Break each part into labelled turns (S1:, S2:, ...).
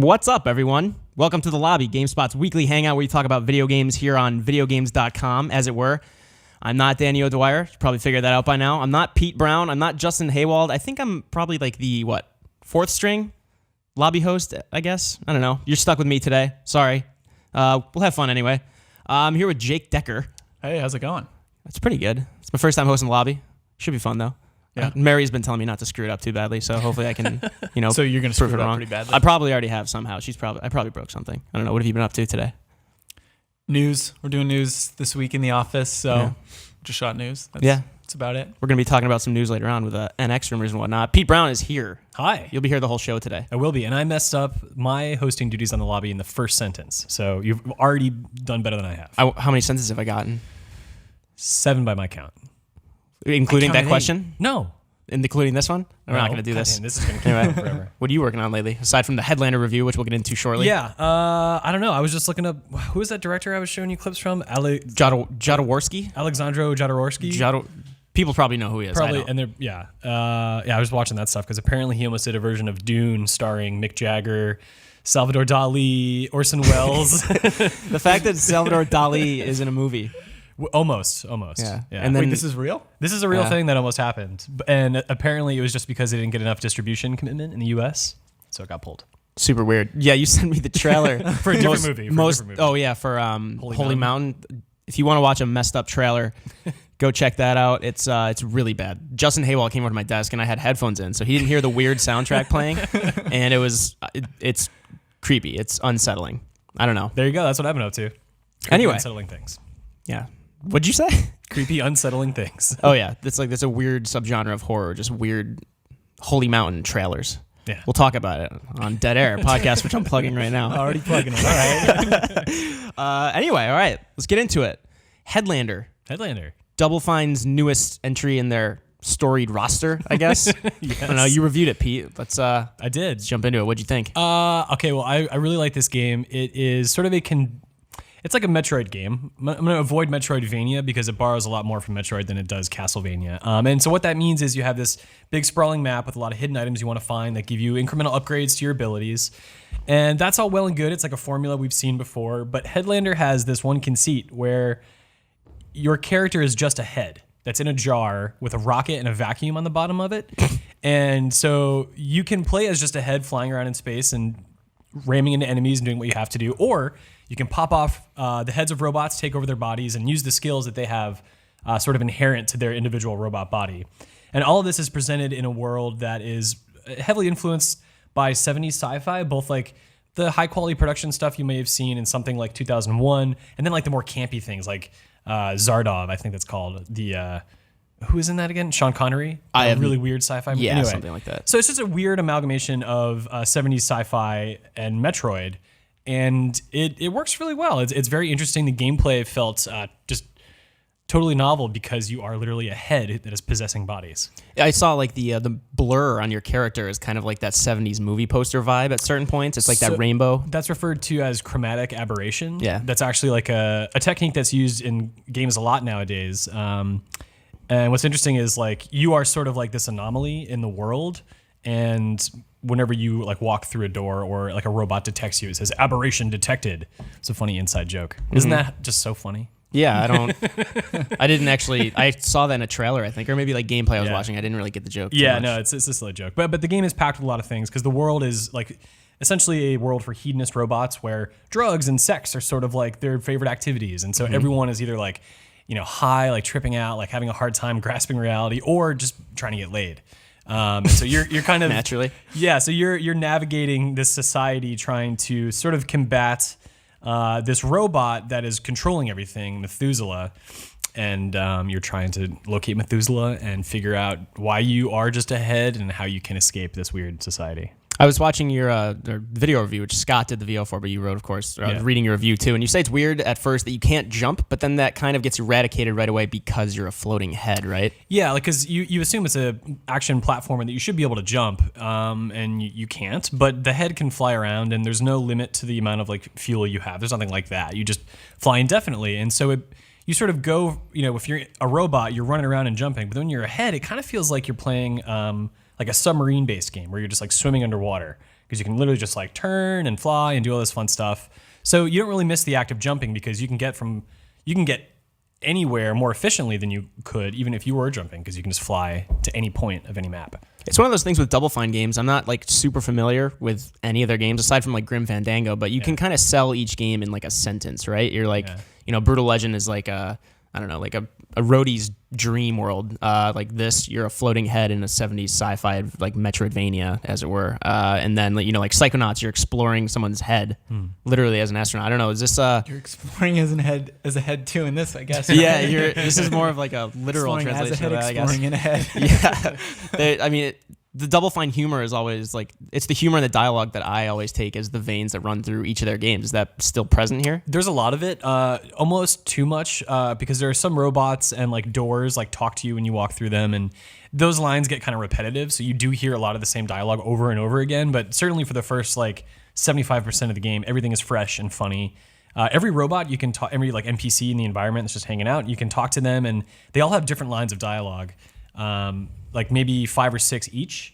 S1: What's up, everyone? Welcome to The Lobby, GameSpot's weekly hangout where we talk about video games here on videogames.com, as it were. I'm not Danny O'Dwyer. You probably figured that out by now. I'm not Pete Brown. I'm not Justin Haywald. I think I'm probably like the, fourth string lobby host, I guess? I don't know. You're stuck with me today. Sorry. We'll have fun anyway. I'm here with Jake Decker.
S2: Hey, how's it going?
S1: It's pretty good. It's my first time hosting The Lobby. Should be fun, though.
S2: Yeah.
S1: Mary's been telling me not to screw it up too badly, so hopefully I can,
S2: So you're going to screw
S1: prove
S2: it up
S1: wrong.
S2: pretty badly?
S1: I probably already have somehow. I probably broke something. I don't know. What have you been up to today?
S2: News. We're doing news this week in the office, so just shot news. That's about it.
S1: We're going to be talking about some news later on with NX rumors and whatnot. Pete Brown is here.
S3: Hi.
S1: You'll be here the whole show today.
S3: I will be, and I messed up my hosting duties on the lobby in the first sentence, so you've already done better than I have.
S1: How many sentences have I gotten?
S3: 7 by my count.
S1: Including that
S3: 8.
S1: question?
S3: No.
S1: Including this one? We're not going to do this.
S3: This is going to keep going forever.
S1: What are you working on lately, aside from the Headlander review, which we'll get into shortly?
S3: Yeah, I don't know. I was just looking up, who is that director I was showing you clips from?
S1: Jodorowsky?
S3: Alexandro Jodorowsky?
S1: People probably know who he is.
S3: Probably, and they're, I was watching that stuff because apparently he almost did a version of Dune starring Mick Jagger, Salvador Dali, Orson Welles.
S1: The fact that Salvador Dali is in a movie.
S3: Almost.
S1: Yeah.
S2: And then, wait, this is real?
S3: This is a real thing that almost happened. And apparently it was just because they didn't get enough distribution commitment in the U.S., so it got pulled.
S1: Super weird. Yeah, you sent me the trailer.
S3: For a different movie.
S1: Oh, yeah, for Holy Mountain. If you want to watch a messed up trailer, go check that out. It's really bad. Justin Haywald came over to my desk, and I had headphones in, so he didn't hear the weird soundtrack playing, and it's creepy. It's unsettling. I don't know.
S3: There you go. That's what I've been up to. Creepy,
S1: Anyway.
S3: unsettling things.
S1: Yeah. What'd you say?
S3: Creepy, unsettling things.
S1: Oh, yeah. That's a weird subgenre of horror, just weird Holy Mountain trailers.
S3: Yeah.
S1: We'll talk about it on Dead Air podcast, which I'm plugging right now.
S3: Already plugging it. All right.
S1: Anyway, all right. Let's get into it. Headlander. Double Fine's newest entry in their storied roster, I guess.
S3: Yes.
S1: I don't know. You reviewed it, Pete. Let's
S3: I did.
S1: jump into it. What'd you think?
S3: Okay, well, I really like this game. It is sort of it's like a Metroid game. I'm going to avoid Metroidvania because it borrows a lot more from Metroid than it does Castlevania. And so what that means is you have this big sprawling map with a lot of hidden items you want to find that give you incremental upgrades to your abilities. And that's all well and good. It's like a formula we've seen before. But Headlander has this one conceit where your character is just a head that's in a jar with a rocket and a vacuum on the bottom of it. And so you can play as just a head flying around in space and ramming into enemies and doing what you have to do, or you can pop off the heads of robots, take over their bodies, and use the skills that they have sort of inherent to their individual robot body. And all of this is presented in a world that is heavily influenced by 70s sci-fi, both like the high-quality production stuff you may have seen in something like 2001, and then like the more campy things like Zardov, I think that's called. Who is in that again? Sean Connery? Really weird sci-fi movie.
S1: Yeah,
S3: anyway,
S1: something like that.
S3: So it's just a weird amalgamation of 70s sci-fi and Metroid, and it works really well. It's very interesting. The gameplay felt just totally novel because you are literally a head that is possessing bodies.
S1: I saw like the blur on your character is kind of like that 70s movie poster vibe at certain points. It's like that rainbow.
S3: That's referred to as chromatic aberration.
S1: Yeah.
S3: That's actually like a technique that's used in games a lot nowadays. And what's interesting is like you are sort of like this anomaly in the world, and whenever you like walk through a door or like a robot detects you, it says aberration detected. It's a funny inside joke. Isn't that just so funny?
S1: Yeah, I saw that in a trailer, I think, or maybe like gameplay I was watching. I didn't really get the joke.
S3: Yeah, no, it's a silly joke. But the game is packed with a lot of things because the world is like essentially a world for hedonist robots where drugs and sex are sort of like their favorite activities. And so everyone is either like, high, like tripping out, like having a hard time grasping reality, or just trying to get laid. And so you're kind of
S1: naturally.
S3: Yeah. So you're navigating this society trying to sort of combat this robot that is controlling everything, Methuselah. And you're trying to locate Methuselah and figure out why you are just a head and how you can escape this weird society.
S1: I was watching your video review, which Scott did the VO for, but you wrote, of course. I was reading your review, too. And you say it's weird at first that you can't jump, but then that kind of gets eradicated right away because you're a floating head, right?
S3: Yeah, like because you assume it's a action platformer that you should be able to jump, and you can't. But the head can fly around, and there's no limit to the amount of like fuel you have. There's nothing like that. You just fly indefinitely. And so you sort of go, if you're a robot, you're running around and jumping. But when you're a head, it kind of feels like you're playing like a submarine-based game where you're just like swimming underwater because you can literally just like turn and fly and do all this fun stuff. So you don't really miss the act of jumping because you can get anywhere more efficiently than you could even if you were jumping, because you can just fly to any point of any map.
S1: It's one of those things with Double Fine games. I'm not like super familiar with any of their games aside from like Grim Fandango, but you can kind of sell each game in like a sentence, right? You're like, Brutal Legend is like I don't know, like a roadie's dream world. Like this, you're a floating head in a 70s sci-fi like Metroidvania, as it were. And then like Psychonauts, you're exploring someone's head, literally as an astronaut. I don't know. Is this
S2: you're exploring as a head too in this, I guess.
S1: Yeah, this is more of like a literal
S2: exploring
S1: translation
S2: as a head,
S1: of that, I guess.
S2: exploring in a head.
S1: Yeah, the Double Fine humor is always like, it's the humor and the dialogue that I always take as the veins that run through each of their games. Is that still present here?
S3: There's a lot of it, almost too much, because there are some robots and like doors like talk to you when you walk through them, and those lines get kind of repetitive. So you do hear a lot of the same dialogue over and over again. But certainly for the first like 75% of the game, everything is fresh and funny. Every robot you can talk, every like NPC in the environment that's just hanging out, you can talk to them, and they all have different lines of dialogue. Like maybe 5 or 6 each,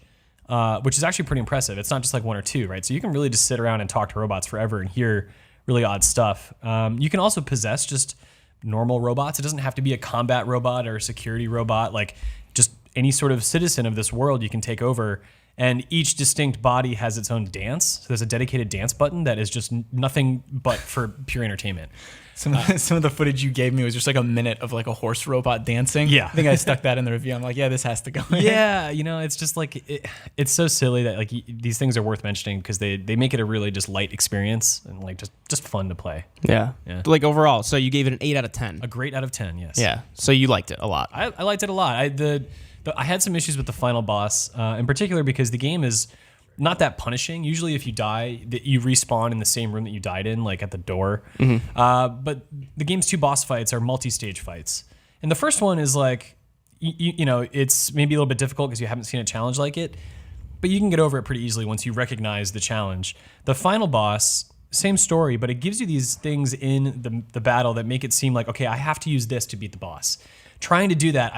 S3: which is actually pretty impressive. It's not just like 1 or 2, right? So you can really just sit around and talk to robots forever and hear really odd stuff. You can also possess just normal robots. It doesn't have to be a combat robot or a security robot. Like just any sort of citizen of this world you can take over. And each distinct body has its own dance. So there's a dedicated dance button that is just nothing but for pure entertainment.
S2: Some of the footage you gave me was just like a minute of like a horse robot dancing.
S3: Yeah.
S2: I think I stuck that in the review. I'm like, yeah, this has to go in.
S3: Yeah, it's just like, it's so silly that like these things are worth mentioning because they make it a really just light experience and like just fun to play.
S1: Yeah. Like overall, so you gave it an 8 out of 10.
S3: A great out of 10, yes.
S1: Yeah. So you liked it a lot.
S3: I liked it a lot. I had some issues with the final boss, in particular because the game is not that punishing. Usually if you die, you respawn in the same room that you died in, like at the door. But the game's 2 boss fights are multi-stage fights. And the first one is like, it's maybe a little bit difficult because you haven't seen a challenge like it, but you can get over it pretty easily once you recognize the challenge. The final boss, same story, but it gives you these things in the battle that make it seem like, okay, I have to use this to beat the boss. Trying to do that,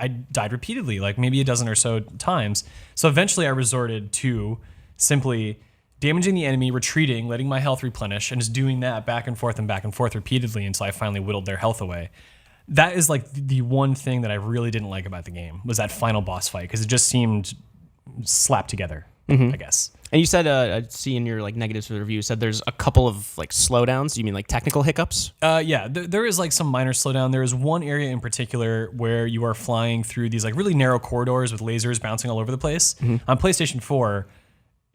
S3: I died repeatedly, like maybe a dozen or so times. So eventually I resorted to simply damaging the enemy, retreating, letting my health replenish, and just doing that back and forth repeatedly until I finally whittled their health away. That is like the one thing that I really didn't like about the game, was that final boss fight, because it just seemed slapped together, I guess.
S1: And you said, I see in your like negatives for the review, you said there's a couple of like slowdowns. You mean like technical hiccups?
S3: Yeah, there is like some minor slowdown. There is one area in particular where you are flying through these like really narrow corridors with lasers bouncing all over the place. On PlayStation 4,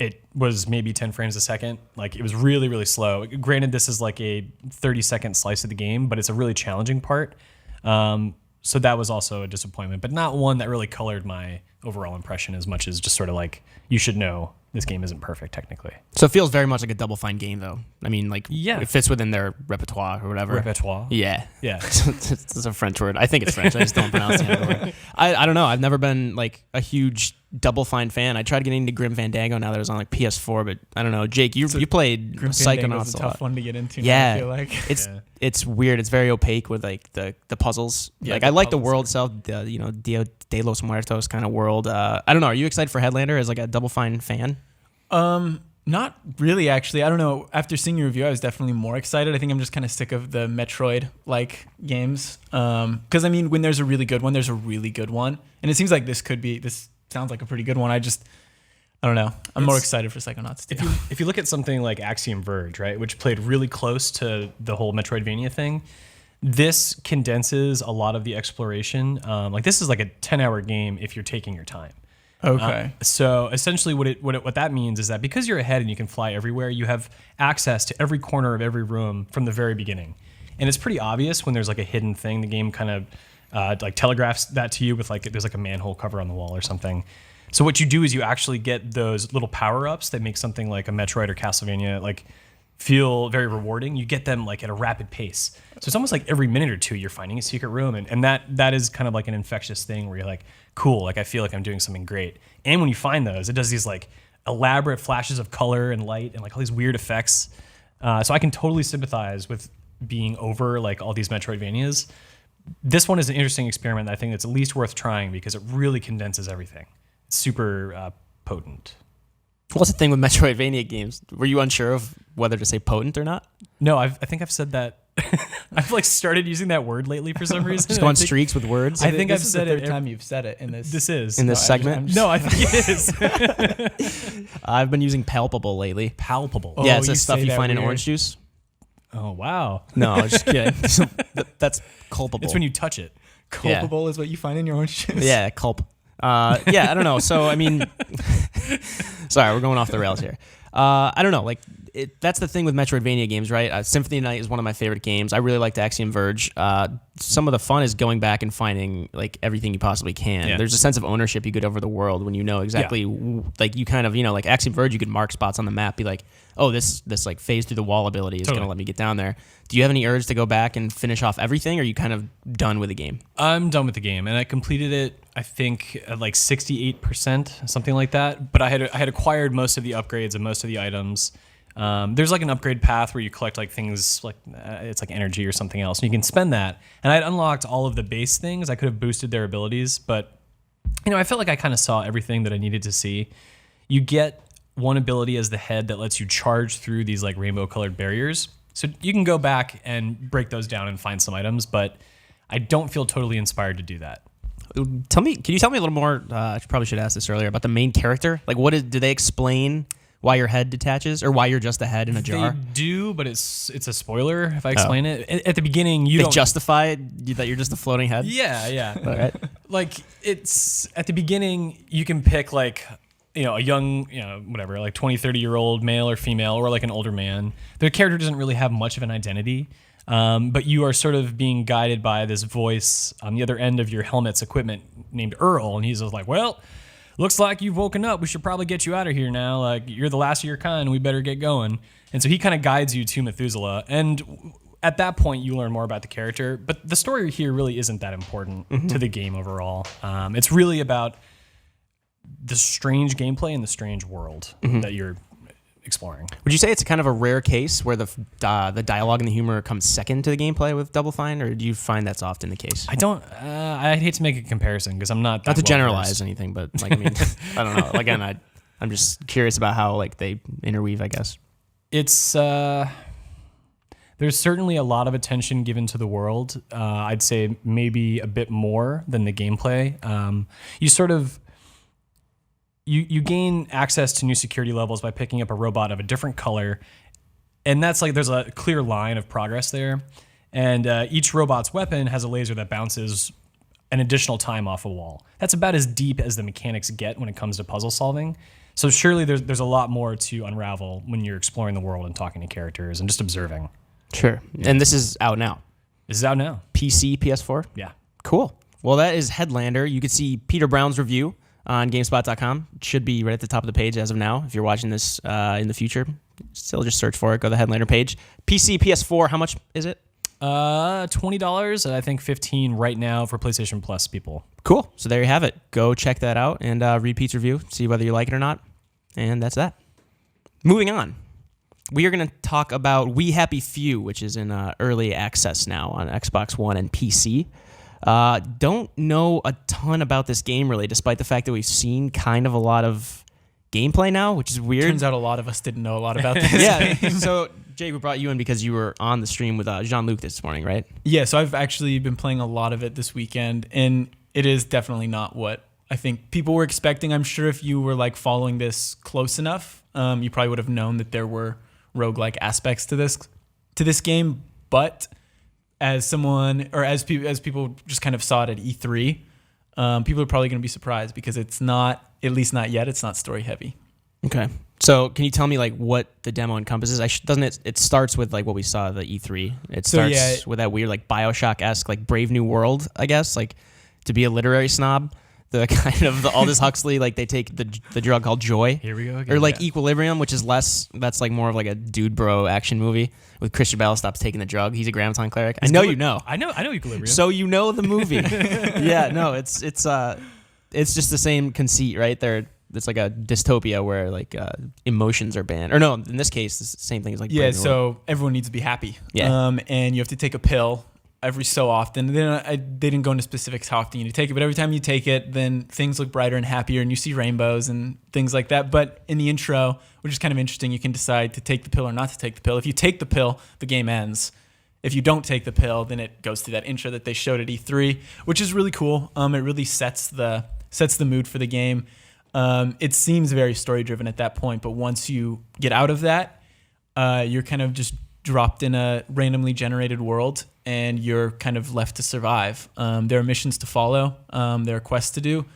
S3: it was maybe 10 frames a second. Like it was really, really slow. Granted, this is like a 30-second slice of the game, but it's a really challenging part. So that was also a disappointment, but not one that really colored my overall impression as much as just sort of like, you should know this game isn't perfect technically.
S1: So it feels very much like a Double Fine game, though. I mean, like,
S3: yeah,
S1: it fits within their repertoire or whatever.
S3: Repertoire?
S1: Yeah.
S3: Yeah.
S1: It's a French word. I think it's French. I just don't pronounce it. I don't know. I've never been like a huge Double Fine fan. I tried getting into Grim Fandango now that it was on like PS4, but I don't know. Jake, you played Psychonauts
S2: a tough one to get into.
S1: Yeah.
S2: Now, I feel like.
S1: It's weird. It's very opaque with like the puzzles.
S2: Yeah,
S1: like I like the world itself, Dia de los Muertos kind of world. I don't know. Are you excited for Headlander as like a Double Fine fan?
S2: Not really, actually. I don't know. After seeing your review, I was definitely more excited. I think I'm just kind of sick of the Metroid-like games. Because, I mean, when there's a really good one, there's a really good one. And it seems like this sounds like a pretty good one. I don't know. I'm more excited for Psychonauts 2.
S3: If you look at something like Axiom Verge, right, which played really close to the whole Metroidvania thing, this condenses a lot of the exploration. Like this is like a 10-hour game if you're taking your time.
S2: Okay.
S3: So essentially what that means is that because you're ahead and you can fly everywhere, you have access to every corner of every room from the very beginning. And it's pretty obvious when there's like a hidden thing. The game kind of like telegraphs that to you with like, there's like a manhole cover on the wall or something. So what you do is you actually get those little power-ups that make something like a Metroid or Castlevania like feel very rewarding. You get them like at a rapid pace. So it's almost like every minute or two you're finding a secret room. And that is kind of like an infectious thing where you're like, cool, like I feel like I'm doing something great. And when you find those, it does these like elaborate flashes of color and light and like all these weird effects. So I can totally sympathize with being over like all these Metroidvanias. This one is an interesting experiment that I think that's at least worth trying because it really condenses everything. It's super potent.
S1: What's the thing with Metroidvania games? Were you unsure of whether to say potent or not?
S3: No, I think I've said that. I've like started using that word lately for some reason.
S1: Just go on streaks with words.
S2: I think I've said it. Third time you've said it in this.
S3: This is
S1: in this segment.
S3: No, I think it is.
S1: I've been using palpable lately.
S3: Palpable.
S1: Yeah,
S2: Oh,
S1: it's the
S2: you
S1: stuff
S2: say
S1: you
S2: that
S1: find in
S2: weird.
S1: orange juice.
S3: Oh wow.
S1: No, I'm just kidding. That's culpable.
S3: It's when you touch it.
S2: Culpable is what you find in your orange juice.
S1: Yeah, culp. Yeah, I don't know. So, I mean, sorry, we're going off the rails here. I don't know. Like, that's the thing with Metroidvania games, right? Symphony of the Night is one of my favorite games. I really liked Axiom Verge. Some of the fun is going back and finding like everything you possibly can.
S3: Yeah.
S1: There's a sense of ownership you get over the world when you know exactly, like you kind of, like Axiom Verge, you could mark spots on the map, be like, oh, this like phase through the wall ability is going to let me get down there. Do you have any urge to go back and finish off everything, or are you kind of done with the game?
S3: I'm done with the game, and I completed it. I think at like 68%, something like that. But I had acquired most of the upgrades and most of the items. There's like an upgrade path where you collect like things like it's like energy or something else, and you can spend that. And I'd unlocked all of the base things. I could have boosted their abilities, but I felt like I kind of saw everything that I needed to see. You get one ability as the head that lets you charge through these like rainbow colored barriers. So you can go back and break those down and find some items, but I don't feel totally inspired to do that.
S1: Can you tell me a little more? I probably should ask this earlier about the main character. Like, do they explain why your head detaches, or why you're just a head in a jar?
S3: They do, but it's a spoiler if I explain it. At the beginning, you
S1: They
S3: don't
S1: justify that you're just a floating head.
S3: Yeah.
S1: All right.
S3: Like it's at the beginning, you can pick like a young whatever, like 20, 30-year-old male or female, or like an older man. Their character doesn't really have much of an identity. But you are sort of being guided by this voice on the other end of your helmet's equipment named Earl. And he's just like, well, looks like you've woken up. We should probably get you out of here now. Like, you're the last of your kind. We better get going. And so he kind of guides you to Methuselah. And at that point, you learn more about the character. But the story here really isn't that important to the game overall. It's really about the strange gameplay and the strange world that you're exploring.
S1: Would you say it's kind of a rare case where the dialogue and the humor comes second to the gameplay with Double Fine, or do you find that's often the case?
S3: I don't. I hate to make a comparison because I'm not.
S1: Not to generalize anything, but like, I mean, I don't know. Again, I'm just curious about how like they interweave, I guess.
S3: It's there's certainly a lot of attention given to the world. I'd say maybe a bit more than the gameplay. You sort of. You gain access to new security levels by picking up a robot of a different color. And that's like, there's a clear line of progress there. And each robot's weapon has a laser that bounces an additional time off a wall. That's about as deep as the mechanics get when it comes to puzzle solving. So surely there's a lot more to unravel when you're exploring the world and talking to characters and just observing.
S1: Sure. Yeah. And this is out now.
S3: This is out now.
S1: PC, PS4?
S3: Yeah.
S1: Cool. Well, that is Headlander. You can see Peter Brown's review on GameSpot.com. It should be right at the top of the page as of now. If you're watching this in the future, still just search for it. Go to the Headlander page. PC, PS4, how much is it?
S3: $20. I think $15 right now for PlayStation Plus people.
S1: Cool. So there you have it. Go check that out and read Pete's review. See whether you like it or not. And that's that. Moving on. We are going to talk about We Happy Few, which is in early access now on Xbox One and PC. Don't know a ton about this game, really, despite the fact that we've seen kind of a lot of gameplay now, which is weird.
S2: Turns out a lot of us didn't know a lot about this.
S1: Yeah. So, Jay, we brought you in because you were on the stream with Jean-Luc this morning, right?
S2: Yeah, so I've actually been playing a lot of it this weekend, and it is definitely not what I think people were expecting. I'm sure if you were like following this close enough, you probably would have known that there were roguelike aspects to this game, but as someone, or as people just kind of saw it at E3, people are probably going to be surprised because it's not, at least not yet, it's not story heavy.
S1: Okay. So can you tell me like what the demo encompasses? Doesn't it? It starts with like what we saw at the E3. It starts with that weird like BioShock-esque like Brave New World, I guess, like to be a literary snob. The kind of the Aldous Huxley, like they take the drug called Joy.
S3: Here we go again.
S1: Or like Equilibrium, which is less, that's like more of like a dude bro action movie with Christian Bale stops taking the drug. He's a Graviton cleric. I know you know.
S3: I know Equilibrium.
S1: So you know the movie. Yeah, no, it's just the same conceit, right? It's like a dystopia where like emotions are banned. Or no, in this case, it's the same thing as like
S2: yeah. So everyone needs to be happy.
S1: Yeah.
S2: And you have to take a pill. every so often. They didn't go into specifics how often you need to take it, but every time you take it, then things look brighter and happier, and you see rainbows and things like that. But in the intro, which is kind of interesting, you can decide to take the pill or not to take the pill. If you take the pill, the game ends. If you don't take the pill, then it goes through that intro that they showed at E3, which is really cool. It really sets the mood for the game. It seems very story driven at that point, but once you get out of that, you're kind of just dropped in a randomly generated world, and you're kind of left to survive. There are missions to follow, there are quests to do,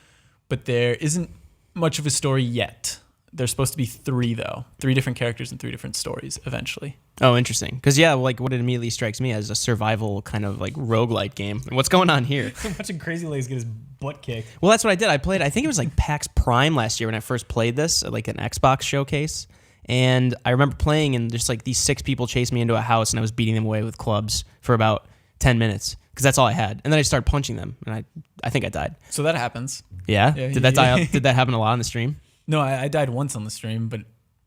S2: but there isn't much of a story yet. There's supposed to be 3 though, 3 different characters and 3 different stories eventually.
S1: Oh, interesting. Because like what it immediately strikes me as a survival kind of like roguelite game. What's going on here?
S3: Watching Crazy Legs get his butt kicked.
S1: Well, that's what I did. I think it was like PAX Prime last year when I first played this, at like an Xbox showcase. And I remember playing, and just like these 6 people chased me into a house, and I was beating them away with clubs for about 10 minutes because that's all I had. And then I started punching them, and I think I died.
S2: So that happens.
S1: Yeah? Did that die up? Did that happen a lot on the stream?
S2: No, I died once on the stream, but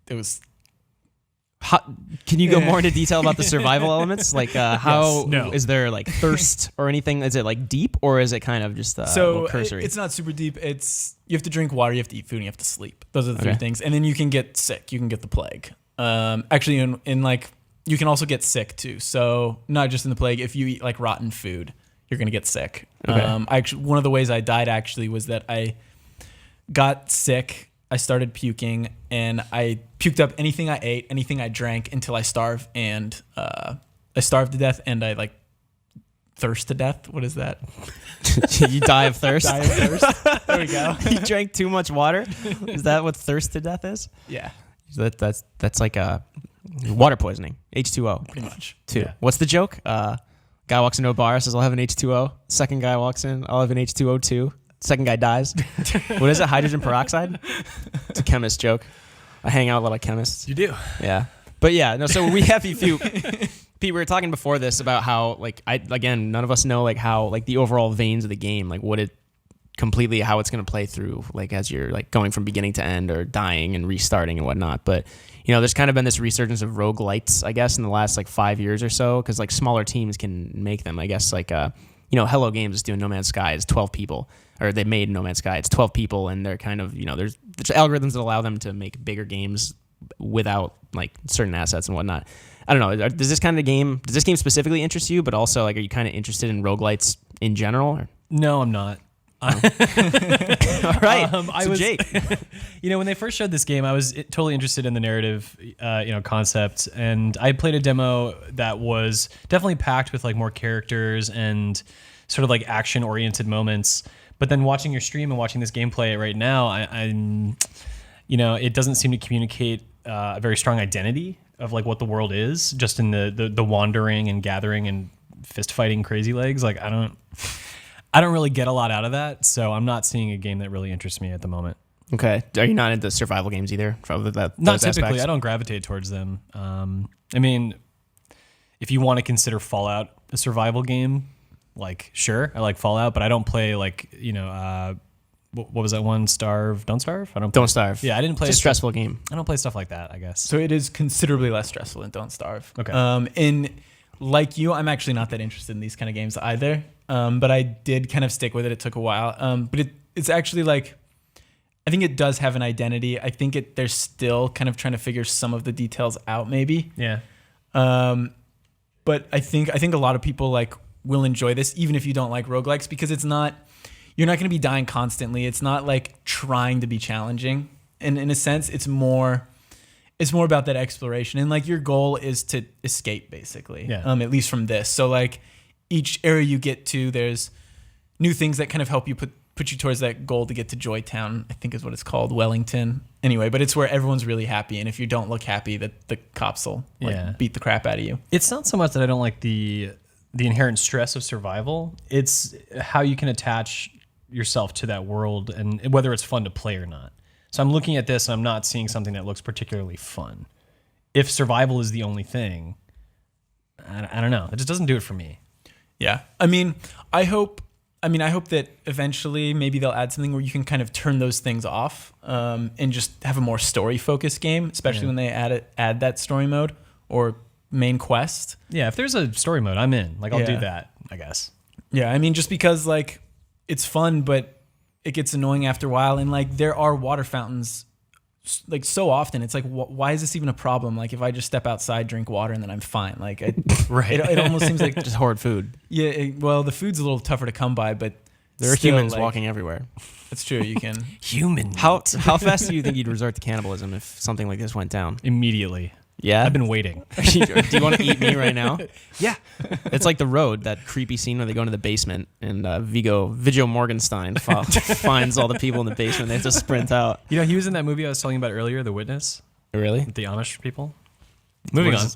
S2: it was...
S1: Can you go more into detail about the survival elements? Like how
S3: no.
S1: Is there like thirst or anything? Is it like deep, or is it kind of just
S2: so
S1: cursory?
S2: It's not super deep. It's you have to drink water, you have to eat food, and you have to sleep. Those are the 3 things. And then you can get sick. You can get the plague. Actually, in like you can also get sick too. So not just in the plague. If you eat like rotten food, you're gonna get sick.
S1: Okay.
S2: One of the ways I died actually was that I got sick. I started puking, and I puked up anything I ate, anything I drank, until I starved, and I starved to death, and I like thirst to death. What is that?
S1: You die of thirst?
S2: Die of thirst. There we go.
S1: You drank too much water? Is that what thirst to death is?
S2: Yeah.
S1: That's like water poisoning. H2O.
S2: Pretty much.
S1: Yeah. What's the joke? Guy walks into a bar, says, I'll have an H2O. Second guy walks in, I'll have an H2O too. Second guy dies. What is it? Hydrogen peroxide? It's a chemist joke. I hang out with a lot of chemists.
S3: You do.
S1: Yeah. But yeah, no, so we have Pete, we were talking before this about how, like, none of us know, like, how, like, the overall veins of the game, like, how it's going to play through, like, as you're, like, going from beginning to end or dying and restarting and whatnot. But, you know, there's kind of been this resurgence of roguelites, I guess, in the last, like, 5 years or so, because, like, smaller teams can make them. I guess, like, Hello Games is doing No Man's Sky. It's 12 people. Or they made No Man's Sky. It's 12 people, and they're kind of, there's algorithms that allow them to make bigger games without, like, certain assets and whatnot. I don't know. Does this game specifically interest you, but also, like, are you kind of interested in roguelites in general? Or?
S3: No, I'm not.
S1: All right. Jake.
S3: When they first showed this game, I was totally interested in the narrative, concept, and I played a demo that was definitely packed with like more characters and sort of like action-oriented moments. But then watching your stream and watching this gameplay right now, I'm it doesn't seem to communicate a very strong identity of like what the world is, just in the wandering and gathering and fist fighting Crazy Legs. Like I don't really get a lot out of that, so I'm not seeing a game that really interests me at the moment.
S1: Okay. Are you not into survival games either?
S3: Not
S1: those
S3: typically.
S1: Aspects?
S3: I don't gravitate towards them. I mean, if you want to consider Fallout a survival game, like sure, I like Fallout, but I don't play like what was that one? Don't Starve.
S1: Don't Starve.
S3: Yeah, I didn't play.
S1: It's a stressful game.
S3: I don't play stuff like that, I guess.
S2: So it is considerably less stressful than Don't Starve.
S3: Okay.
S2: Like you, I'm actually not that interested in these kind of games either. But I did kind of stick with it. It took a while. But it's actually like, I think it does have an identity. I think they're still kind of trying to figure some of the details out, maybe.
S3: Yeah.
S2: But I think a lot of people like will enjoy this, even if you don't like roguelikes, because you're not going to be dying constantly. It's not like trying to be challenging. And in a sense, it's more about that exploration. And like your goal is to escape, basically.
S3: Yeah.
S2: At least from this. So like each area you get to, there's new things that kind of help you put you towards that goal to get to Joytown, I think is what it's called, Wellington. Anyway, but it's where everyone's really happy. And if you don't look happy, the cops will beat the crap out of you.
S3: It's not so much that I don't like the inherent stress of survival. It's how you can attach yourself to that world and whether it's fun to play or not. So I'm looking at this and I'm not seeing something that looks particularly fun. If survival is the only thing, I don't know. It just doesn't do it for me.
S2: Yeah. I hope that eventually maybe they'll add something where you can kind of turn those things off and just have a more story-focused game, especially when they add that story mode or main quest.
S3: Yeah, if there's a story mode, I'm in. Like, I'll do that. I guess.
S2: Yeah, I mean, just because like it's fun, but it gets annoying after a while, and like there are water fountains like so often. It's like, why is this even a problem? Like if I just step outside, drink water, and then I'm fine. Like
S3: Right.
S2: it almost seems like
S1: Just horrid food.
S2: yeah. Well, the food's a little tougher to come by, but
S1: There are
S2: still,
S1: humans
S2: like,
S1: walking everywhere.
S2: It's true. You can.
S3: Human.
S1: How fast do you think you'd resort to cannibalism if something like this went down?
S3: Immediately.
S1: Yeah.
S3: I've been waiting.
S1: Do you want to eat me right now?
S3: Yeah.
S1: It's like The Road, that creepy scene where they go into the basement and Viggo Morgenstein finds all the people in the basement. They have to sprint out.
S3: You know, he was in that movie I was talking about earlier, The Witness,
S1: Really?
S3: the Amish people. Moving on.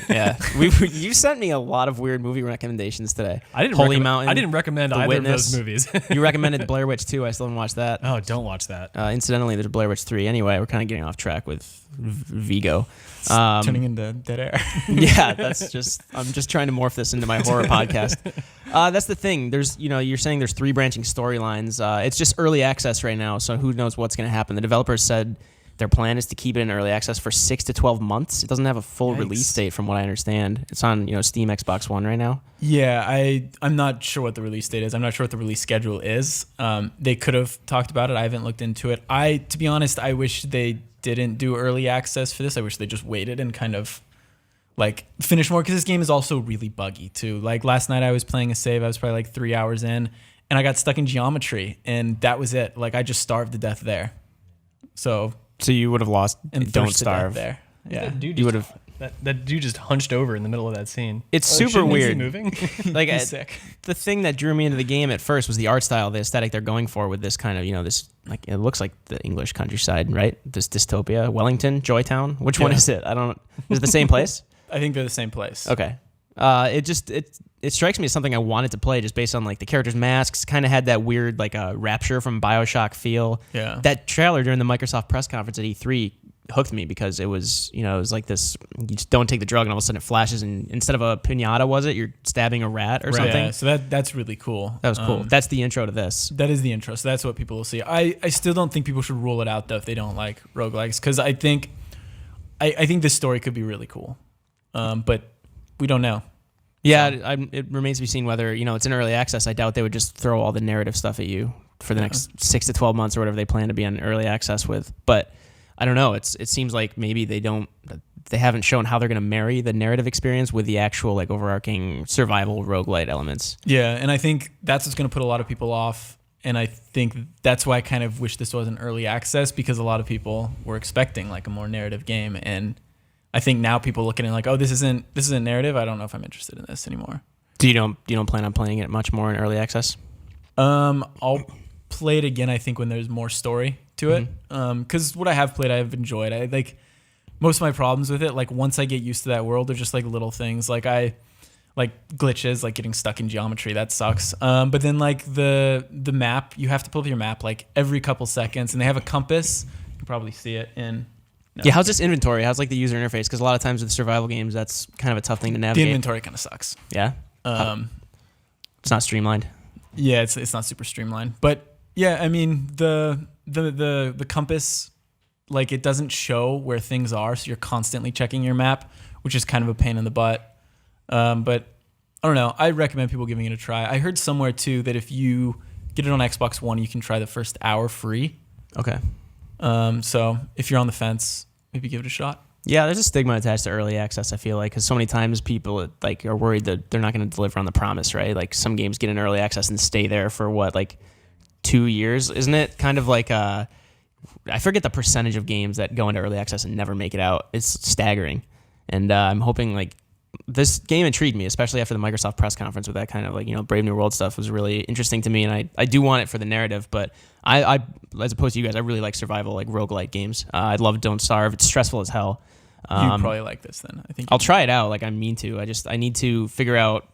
S1: Yeah. You sent me a lot of weird movie recommendations today.
S3: I didn't
S1: Holy
S3: recommend,
S1: Mountain.
S3: I didn't recommend
S1: The
S3: either
S1: Witness.
S3: of those movies.
S1: You recommended Blair Witch 2. I still haven't watched that.
S3: Oh, don't watch that.
S1: Incidentally, there's Blair Witch 3. Anyway, we're kind of getting off track with Viggo.
S2: Turning into dead air.
S1: Yeah, I'm just trying to morph this into my horror podcast. That's the thing. You're saying there's 3 branching storylines. It's just early access right now, so who knows what's going to happen. The developers said their plan is to keep it in early access for 6 to 12 months. It doesn't have a full release date from what I understand. It's on, Steam, Xbox One right now.
S2: Yeah, I'm not sure what the release date is. I'm not sure what the release schedule is. They could have talked about it. I haven't looked into it. To be honest, I wish they didn't do early access for this. I wish they just waited and kind of like finish more, because this game is also really buggy too. Like last night I was playing a save. I was probably like 3 hours in, and I got stuck in geometry, and that was it. Like I just starved to death there. So
S1: you would have lost
S2: and
S1: Don't
S2: thirsted to death
S1: Starve.
S2: there. Yeah.
S1: You would have.
S3: That dude just hunched over in the middle of that scene.
S1: It's
S3: Oh,
S1: super
S3: shit, is he
S1: weird.
S3: moving?
S1: Like
S2: He's sick.
S1: the thing that drew me into the game at first was the art style, the aesthetic they're going for with this kind of, this, like, it looks like the English countryside, right? This dystopia, Wellington, Joytown. Which one
S2: Yeah.
S1: is it? Is it the same place?
S2: I think they're the same place.
S1: Okay. It strikes me as something I wanted to play just based on like the characters' masks. Kind of had that weird like Rapture from BioShock feel.
S2: Yeah.
S1: That trailer during the Microsoft press conference at E3 hooked me because it was like this. You just don't take the drug and all of a sudden it flashes, and instead of a pinata, you're stabbing a rat or something.
S2: Yeah, so that's really cool.
S1: That was cool. That's the intro to this.
S2: That is the intro. So that's what people will see. I still don't think people should rule it out though if they don't like roguelikes, because I think this story could be really cool. But we don't know.
S1: Yeah, it remains to be seen whether it's in early access. I doubt they would just throw all the narrative stuff at you for the next 6 to 12 months or whatever they plan to be on early access with. But I don't know. It seems like maybe they haven't shown how they're going to marry the narrative experience with the actual like overarching survival roguelite elements.
S2: Yeah, and I think that's what's going to put a lot of people off. And I think that's why I kind of wish this wasn't early access, because a lot of people were expecting like a more narrative game, and I think now people look at it like, oh, this isn't narrative. I don't know if I'm interested in this anymore.
S1: Do you don't plan on playing it much more in early access?
S2: I'll play it again, I think, when there's more story to it. Because what I have played, I've enjoyed. I like most of my problems with it. Like once I get used to that world, they're just like little things. Like like glitches, like getting stuck in geometry. That sucks. But then like the map, you have to pull up your map like every couple seconds, and they have a compass. You can probably see it in. No.
S1: Yeah, how's this inventory? How's like the user interface? Because a lot of times with survival games, that's kind of a tough thing to
S2: The
S1: navigate.
S2: inventory kind of sucks.
S1: Yeah, it's not streamlined.
S2: Yeah, it's not super streamlined. But yeah, I mean the compass, like it doesn't show where things are, so you're constantly checking your map, which is kind of a pain in the butt. But I don't know. I recommend people giving it a try. I heard somewhere too that if you get it on Xbox One, you can try the first hour free.
S1: Okay.
S2: So if you're on the fence, maybe give it a shot.
S1: Yeah, there's a stigma attached to early access, I feel like, because so many times people like are worried that they're not going to deliver on the promise, right? Like some games get in early access and stay there for what, like 2 years, isn't it? Kind of like I forget the percentage of games that go into early access and never make it out. It's staggering, and I'm hoping like this game intrigued me, especially after the Microsoft press conference with that kind of like Brave New World stuff was really interesting to me, and I do want it for the narrative, but I as opposed to you guys, I really like survival like roguelite games. I love Don't Starve. It's stressful as hell.
S2: You'd probably like this then. I think
S1: I'll try it out. Like I mean to. I need to figure out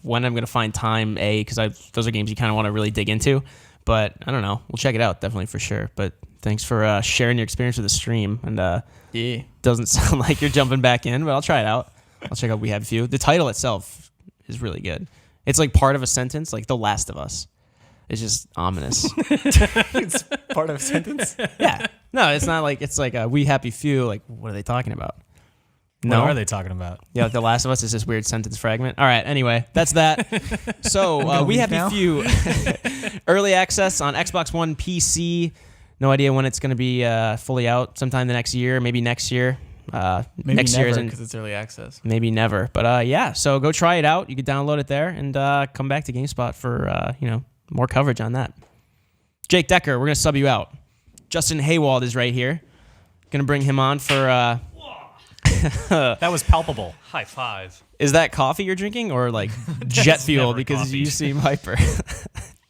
S1: when I'm going to find time. Because those are games you kind of want to really dig into. But I don't know. We'll check it out definitely for sure. But thanks for sharing your experience with the stream. And
S2: yeah,
S1: doesn't sound like you're jumping back in, but I'll try it out. I'll check out We Have Few. The title itself is really good. It's like part of a sentence, like The Last of Us. It's just ominous.
S2: it's part of a sentence.
S1: Yeah. No, it's not like it's like a We Happy Few. Like, what are they talking about? No.
S3: What are they talking about?
S1: Yeah, like The Last of Us is this weird sentence fragment. All right, anyway, that's that. So we have a few early access on Xbox One, PC. No idea when it's going to be fully out. Sometime the next year, maybe next year.
S2: Maybe
S1: next
S2: never
S1: year
S2: because it's early access.
S1: Maybe never. But yeah, so go try it out. You can download it there and come back to GameSpot for more coverage on that. Jake Decker, we're going to sub you out. Justin Haywald is right here. Going to bring him on for...
S3: That was palpable.
S4: High five.
S1: Is that coffee you're drinking or like jet fuel?
S4: never
S1: Because
S4: coffee.
S1: you seem hyper.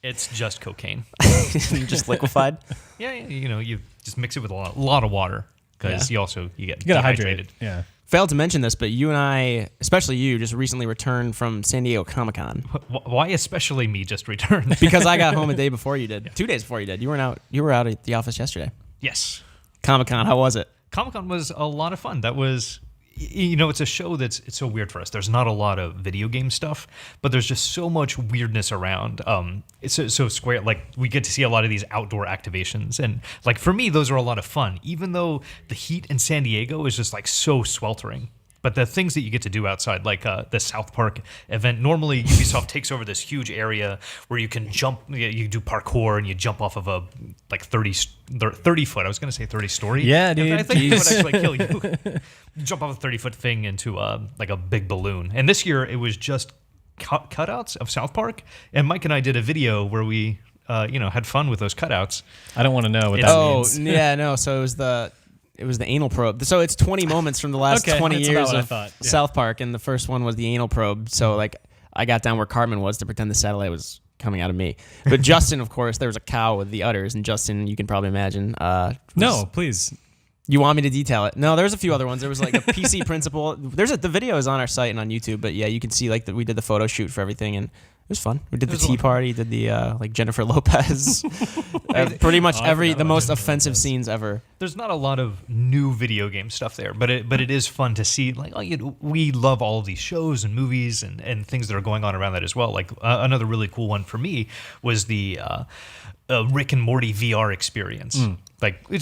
S4: It's just cocaine.
S1: Just liquefied.
S4: Yeah, you just mix it with a lot of water because you get
S3: You gotta
S4: dehydrated.
S3: hydrate. Yeah.
S1: Failed to mention this, but you and I, especially you, just recently returned from San Diego Comic-Con.
S4: Why especially me just returned?
S1: Because I got home a day before you did. 2 days before you did. You were out at the office yesterday.
S4: Yes.
S1: Comic-Con, how was it?
S4: Comic-Con was a lot of fun. That was, it's a show it's so weird for us. There's not a lot of video game stuff, but there's just so much weirdness around. It's so square. Like we get to see a lot of these outdoor activations, and like for me, those are a lot of fun. Even though the heat in San Diego is just like so sweltering. But the things that you get to do outside, like the South Park event, normally Ubisoft takes over this huge area where you can jump, you do parkour and you jump off of a like 30 foot. I was going to say 30 story.
S3: Yeah, dude.
S4: I think it would actually kill you. You jump off a 30-foot thing into like a big balloon. And this year it was just cutouts of South Park. And Mike and I did a video where we, had fun with those cutouts.
S3: I don't want to know what that means.
S1: Yeah, no. So it was the anal probe. So it's 20 moments from the last
S3: Okay,
S1: 20
S3: that's
S1: years
S3: about what I
S1: of
S3: thought. Yeah.
S1: South Park, and the first one was the anal probe. So like I got down where Cartman was to pretend the satellite was coming out of me. But Justin, of course, there was a cow with the udders, and Justin, you can probably imagine.
S3: No, please.
S1: You want me to detail it? No, there's a few other ones. There was like a PC principal. The video is on our site and on YouTube, but yeah, you can see like we did the photo shoot for everything, and it was fun. We did the tea party, did the like Jennifer Lopez, pretty much the most offensive scenes ever.
S4: There's not a lot of new video game stuff there, but it is fun to see. Like we love all of these shows and movies and things that are going on around that as well. Like another really cool one for me was the Rick and Morty VR experience.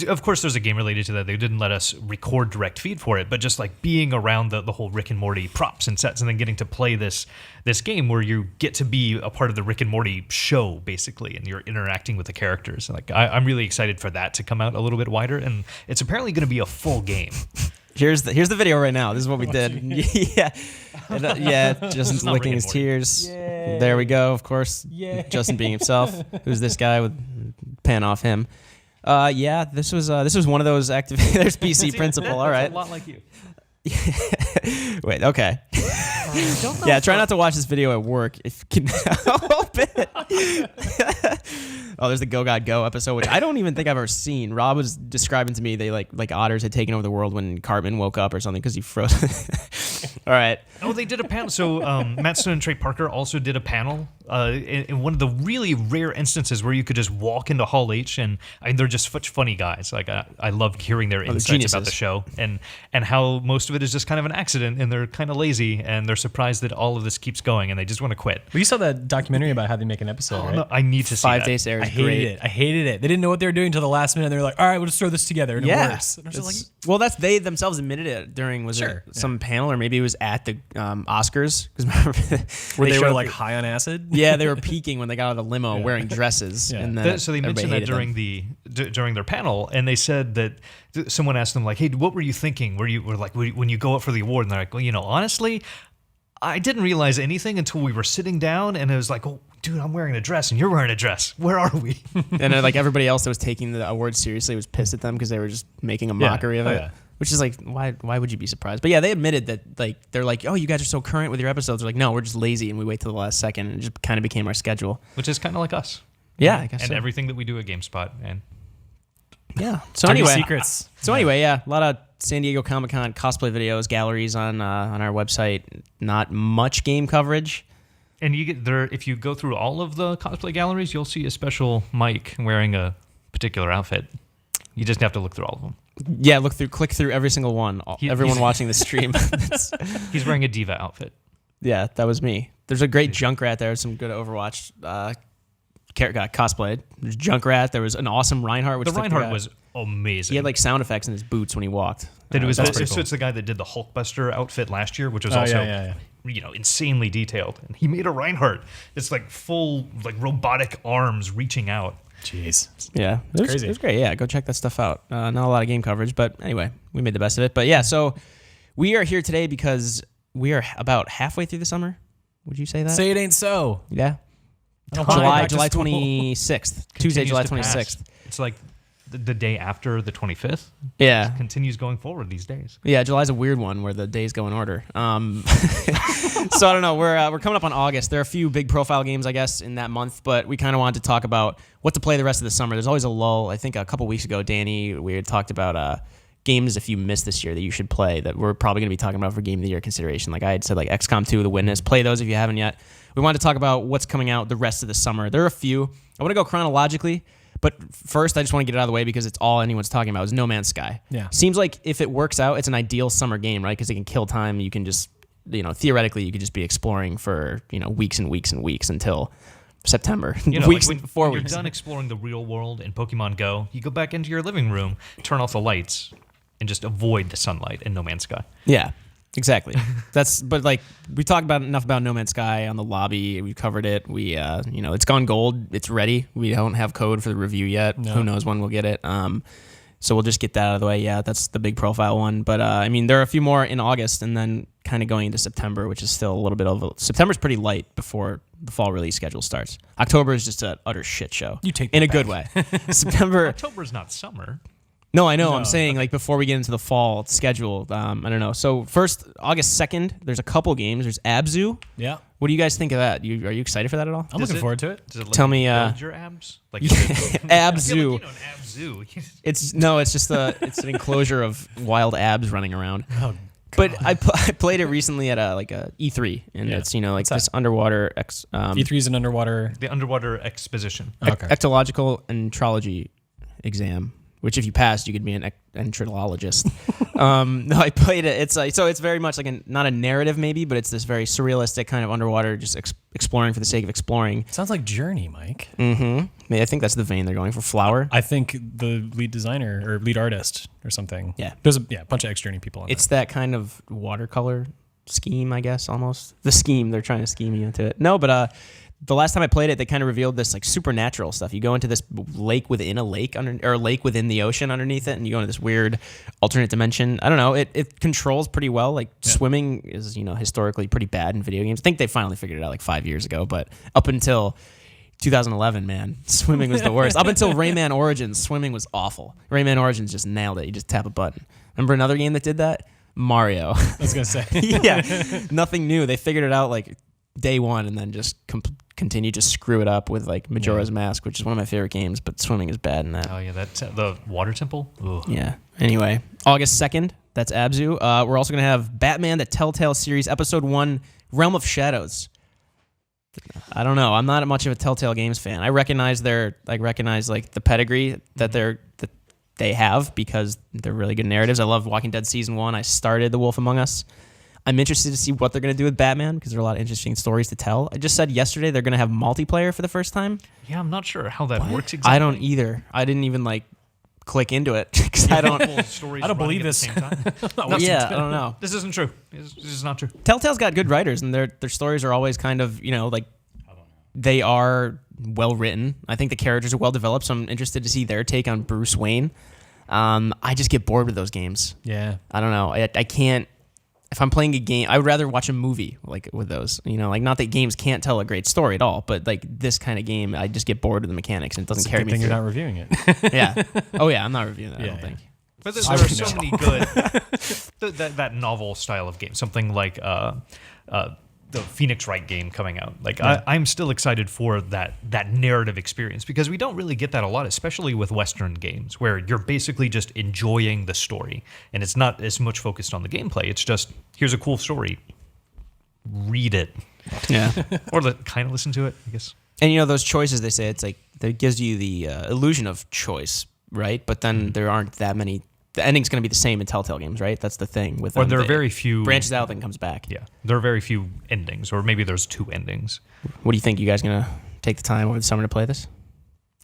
S4: Of course, there's a game related to that. They didn't let us record direct feed for it, but just like being around the whole Rick and Morty props and sets, and then getting to play this game where you get to be a part of the Rick and Morty show, basically, and you're interacting with the characters. Like I'm really excited for that to come out a little bit wider, and it's apparently going to be a full game.
S1: Here's the video right now. This is what we did. Yeah, Justin's licking his tears.
S3: Yay.
S1: There we go. Of course,
S3: Yay.
S1: Justin being himself. Who's this guy with pan off him? This was one of those activities. There's PC principal. All right.
S4: A lot like you.
S1: Wait. Okay. Yeah. Try not to watch this video at work if you can help it. Oh, there's the Go God Go episode, which I don't even think I've ever seen. Rob was describing to me they like otters had taken over the world when Cartman woke up or something because he froze. All right.
S4: Oh, they did a panel. So Matt Stone and Trey Parker also did a panel in one of the really rare instances where you could just walk into Hall H and they're just such funny guys. Like I love hearing their insights about the show and how most of it is just kind of an accident and they're kind of lazy and they're surprised that all of this keeps going and they just want to quit.
S3: Well, you saw that documentary about how they make an episode, right?
S4: No, I need to see
S1: 5
S4: that.
S1: Days Air
S3: I
S1: is
S3: hated
S1: great.
S3: it. I hated it. They didn't know what they were doing until the last minute. They were like, all right, we'll just throw this together. And it works. And I was just like,
S1: Well, they themselves admitted it during some panel or maybe it was at the Oscars because
S3: where they were
S1: showed
S3: like high on acid.
S1: yeah, they were peaking when they got out of the limo wearing dresses.
S3: Yeah.
S1: And then
S4: So they mentioned that during their panel, and they said that someone asked them like, "Hey, what were you thinking? Were like when you go up for the award?" And they're like, "Well, honestly, I didn't realize anything until we were sitting down, and it was like, oh, dude, I'm wearing a dress, and you're wearing a dress. Where are we?"
S1: And then, like everybody else that was taking the award seriously was pissed at them because they were just making a mockery of it.
S3: Yeah.
S1: Which is like, why would you be surprised? But yeah, they admitted that like they're like, oh, you guys are so current with your episodes. They're like, no, we're just lazy and we wait till the last second, and it just kind of became our schedule.
S4: Which is kind of like us.
S1: Yeah, I guess
S4: and
S1: so.
S4: everything that we do at GameSpot, and
S1: Yeah. So
S3: Dirty
S1: anyway,
S3: secrets.
S1: a lot of San Diego Comic-Con cosplay videos, galleries on our website. Not much game coverage.
S4: you get there if you go through all of the cosplay galleries, you'll see a special Mike wearing a particular outfit. You just have to look through all of them.
S1: Yeah, click through every single one. Everyone watching the stream.
S4: He's wearing a diva outfit.
S1: Yeah, that was me. There's a great Junkrat there. Some good Overwatch got cosplayed. There's Junkrat. There was an awesome Reinhardt. Which
S4: The Reinhardt was amazing.
S1: He had like sound effects in his boots when he walked.
S4: It's
S1: That's pretty cool.
S4: the guy that did the Hulkbuster outfit last year, which was
S3: Oh,
S4: also
S3: yeah.
S4: insanely detailed. And he made a Reinhardt. It's like full like robotic arms reaching out.
S3: Jeez.
S1: Yeah,
S3: crazy.
S1: It was great. Yeah, go check that stuff out. Not a lot of game coverage, but anyway, we made the best of it. But yeah, so we are here today because we are about halfway through the summer. Would you say that?
S3: Say it ain't so.
S1: Yeah.
S3: don't wanna go back to
S1: July
S3: school.
S1: 26th. Tuesday,
S4: Continues
S1: July
S4: to pass.
S1: 26th.
S4: It's like the day after the 25th.
S1: Yeah.
S4: Continues going forward these days.
S1: Yeah, July's a weird one where the days go in order. So I don't know. We're coming up on August. There are a few big profile games, I guess, in that month, but we kind of wanted to talk about what to play the rest of the summer. There's always a lull. I think a couple weeks ago, Danny, we had talked about games if you missed this year that you should play that we're probably going to be talking about for Game of the Year consideration. Like I had said, like XCOM 2, The Witness. Play those if you haven't yet. We wanted to talk about what's coming out the rest of the summer. There are a few. I want to go chronologically. But first, I just want to get it out of the way because it's all anyone's talking about is No Man's Sky.
S3: Yeah.
S1: Seems like if it works out, it's an ideal summer game, right? Because it can kill time. You can just, theoretically, you could just be exploring for, weeks and weeks and weeks until September. Weeks,
S4: when
S1: 4
S4: you're
S1: weeks.
S4: done exploring the real world in Pokemon Go, you go back into your living room, turn off the lights, and just avoid the sunlight in No Man's Sky.
S1: Yeah, exactly. But like we talked about enough about No Man's Sky on the lobby. We covered it. We, it's gone gold. It's ready. We don't have code for the review yet.
S3: No.
S1: Who knows when we'll get it. So we'll just get that out of the way. Yeah, that's the big profile one. But there are a few more in August, and then kind of going into September, which is still a little bit of September's pretty light before the fall release schedule starts. October is just an utter shit show.
S3: You take
S1: in
S3: that
S1: a good way. September.
S4: October's not summer.
S1: No, I know.
S3: No.
S1: I'm saying like before we get into the fall schedule. I don't know. So first, August 2nd, there's a couple games. There's Abzu.
S3: Yeah.
S1: What do you guys think of that? Are you excited for that at all?
S3: I'm looking forward to it.
S4: Does it let
S1: Tell
S4: you
S1: me,
S4: build your abs? Like
S1: Abzu.
S4: an abzu.
S1: It's just it's an enclosure of wild abs running around.
S3: Oh,
S1: But I played it recently at a E3, and
S3: Yeah.
S1: it's like
S3: What's
S1: this underwater
S3: E3 is an underwater.
S4: The underwater exposition.
S3: Okay.
S1: ectological entrology exam. Which, if you passed, you could be an entrologist. No, I played it. It's like it's very much like not a narrative, maybe, but it's this very surrealistic kind of underwater, just exploring for the sake of exploring.
S3: Sounds like Journey, Mike.
S1: Mm-hmm. I think that's the vein they're going for. Flower.
S3: I think the lead designer or lead artist or something.
S1: Yeah.
S3: There's a bunch of ex-Journey people on
S1: It's that kind of watercolor scheme, I guess, almost. The scheme, they're trying to scheme you into it. No, but the last time I played it, they kind of revealed this like supernatural stuff. You go into this lake within a lake, or lake within the ocean underneath it, and you go into this weird alternate dimension. I don't know. It controls pretty well. Like swimming is, historically pretty bad in video games. I think they finally figured it out like 5 years ago, but up until 2011, man, swimming was the worst. Up until Rayman Origins, swimming was awful. Rayman Origins just nailed it. You just tap a button. Remember another game that did that? Mario.
S3: I was gonna say.
S1: Yeah, nothing new. They figured it out like day one, and then just continue to screw it up with like Majora's Mask, which is one of my favorite games, but swimming is bad in that.
S4: Oh yeah, that's the water temple. Ugh.
S1: Yeah. Anyway, August 2nd, that's Abzu. We're also gonna have Batman: The Telltale Series, Episode 1, Realm of Shadows. I don't know. I'm not much of a Telltale Games fan. I recognize like the pedigree that they have because they're really good narratives. I love Walking Dead Season 1. I started The Wolf Among Us. I'm interested to see what they're going to do with Batman because there are a lot of interesting stories to tell. I just said yesterday they're going to have multiplayer for the first time.
S4: Yeah, I'm not sure how that works exactly.
S1: I don't either. I didn't even click into it because I don't.
S3: I don't believe this.
S1: I don't know.
S4: This isn't true. This is not true.
S1: Telltale's got good writers, and their stories are always kind of they are well written. I think the characters are well developed, so I'm interested to see their take on Bruce Wayne. I just get bored with those games.
S3: Yeah.
S1: I don't know. I can't. If I'm playing a game, I would rather watch a movie like with those. Like not that games can't tell a great story at all, but like this kind of game, I just get bored with the mechanics and it doesn't carry me
S3: Good thing
S1: through.
S3: you're not reviewing it.
S1: Yeah. Oh yeah, I'm not reviewing that. I
S3: Yeah,
S1: don't
S3: yeah.
S1: think.
S4: But there are so many good that novel style of game, something like the Phoenix Wright game coming out. Like I'm still excited for that narrative experience because we don't really get that a lot, especially with Western games where you're basically just enjoying the story and it's not as much focused on the gameplay. It's just here's a cool story, read it,
S1: Yeah.
S4: or kind of listen to it, I guess.
S1: And those choices, they say it's like that gives you the illusion of choice, right? But then there aren't that many. The ending's going to be the same in Telltale games, right? That's the thing with them.
S4: Or there are very few
S1: branches out, then comes back.
S4: Yeah, there are very few endings, or maybe there's two endings.
S1: What do you think? You guys gonna take the time over the summer to play this?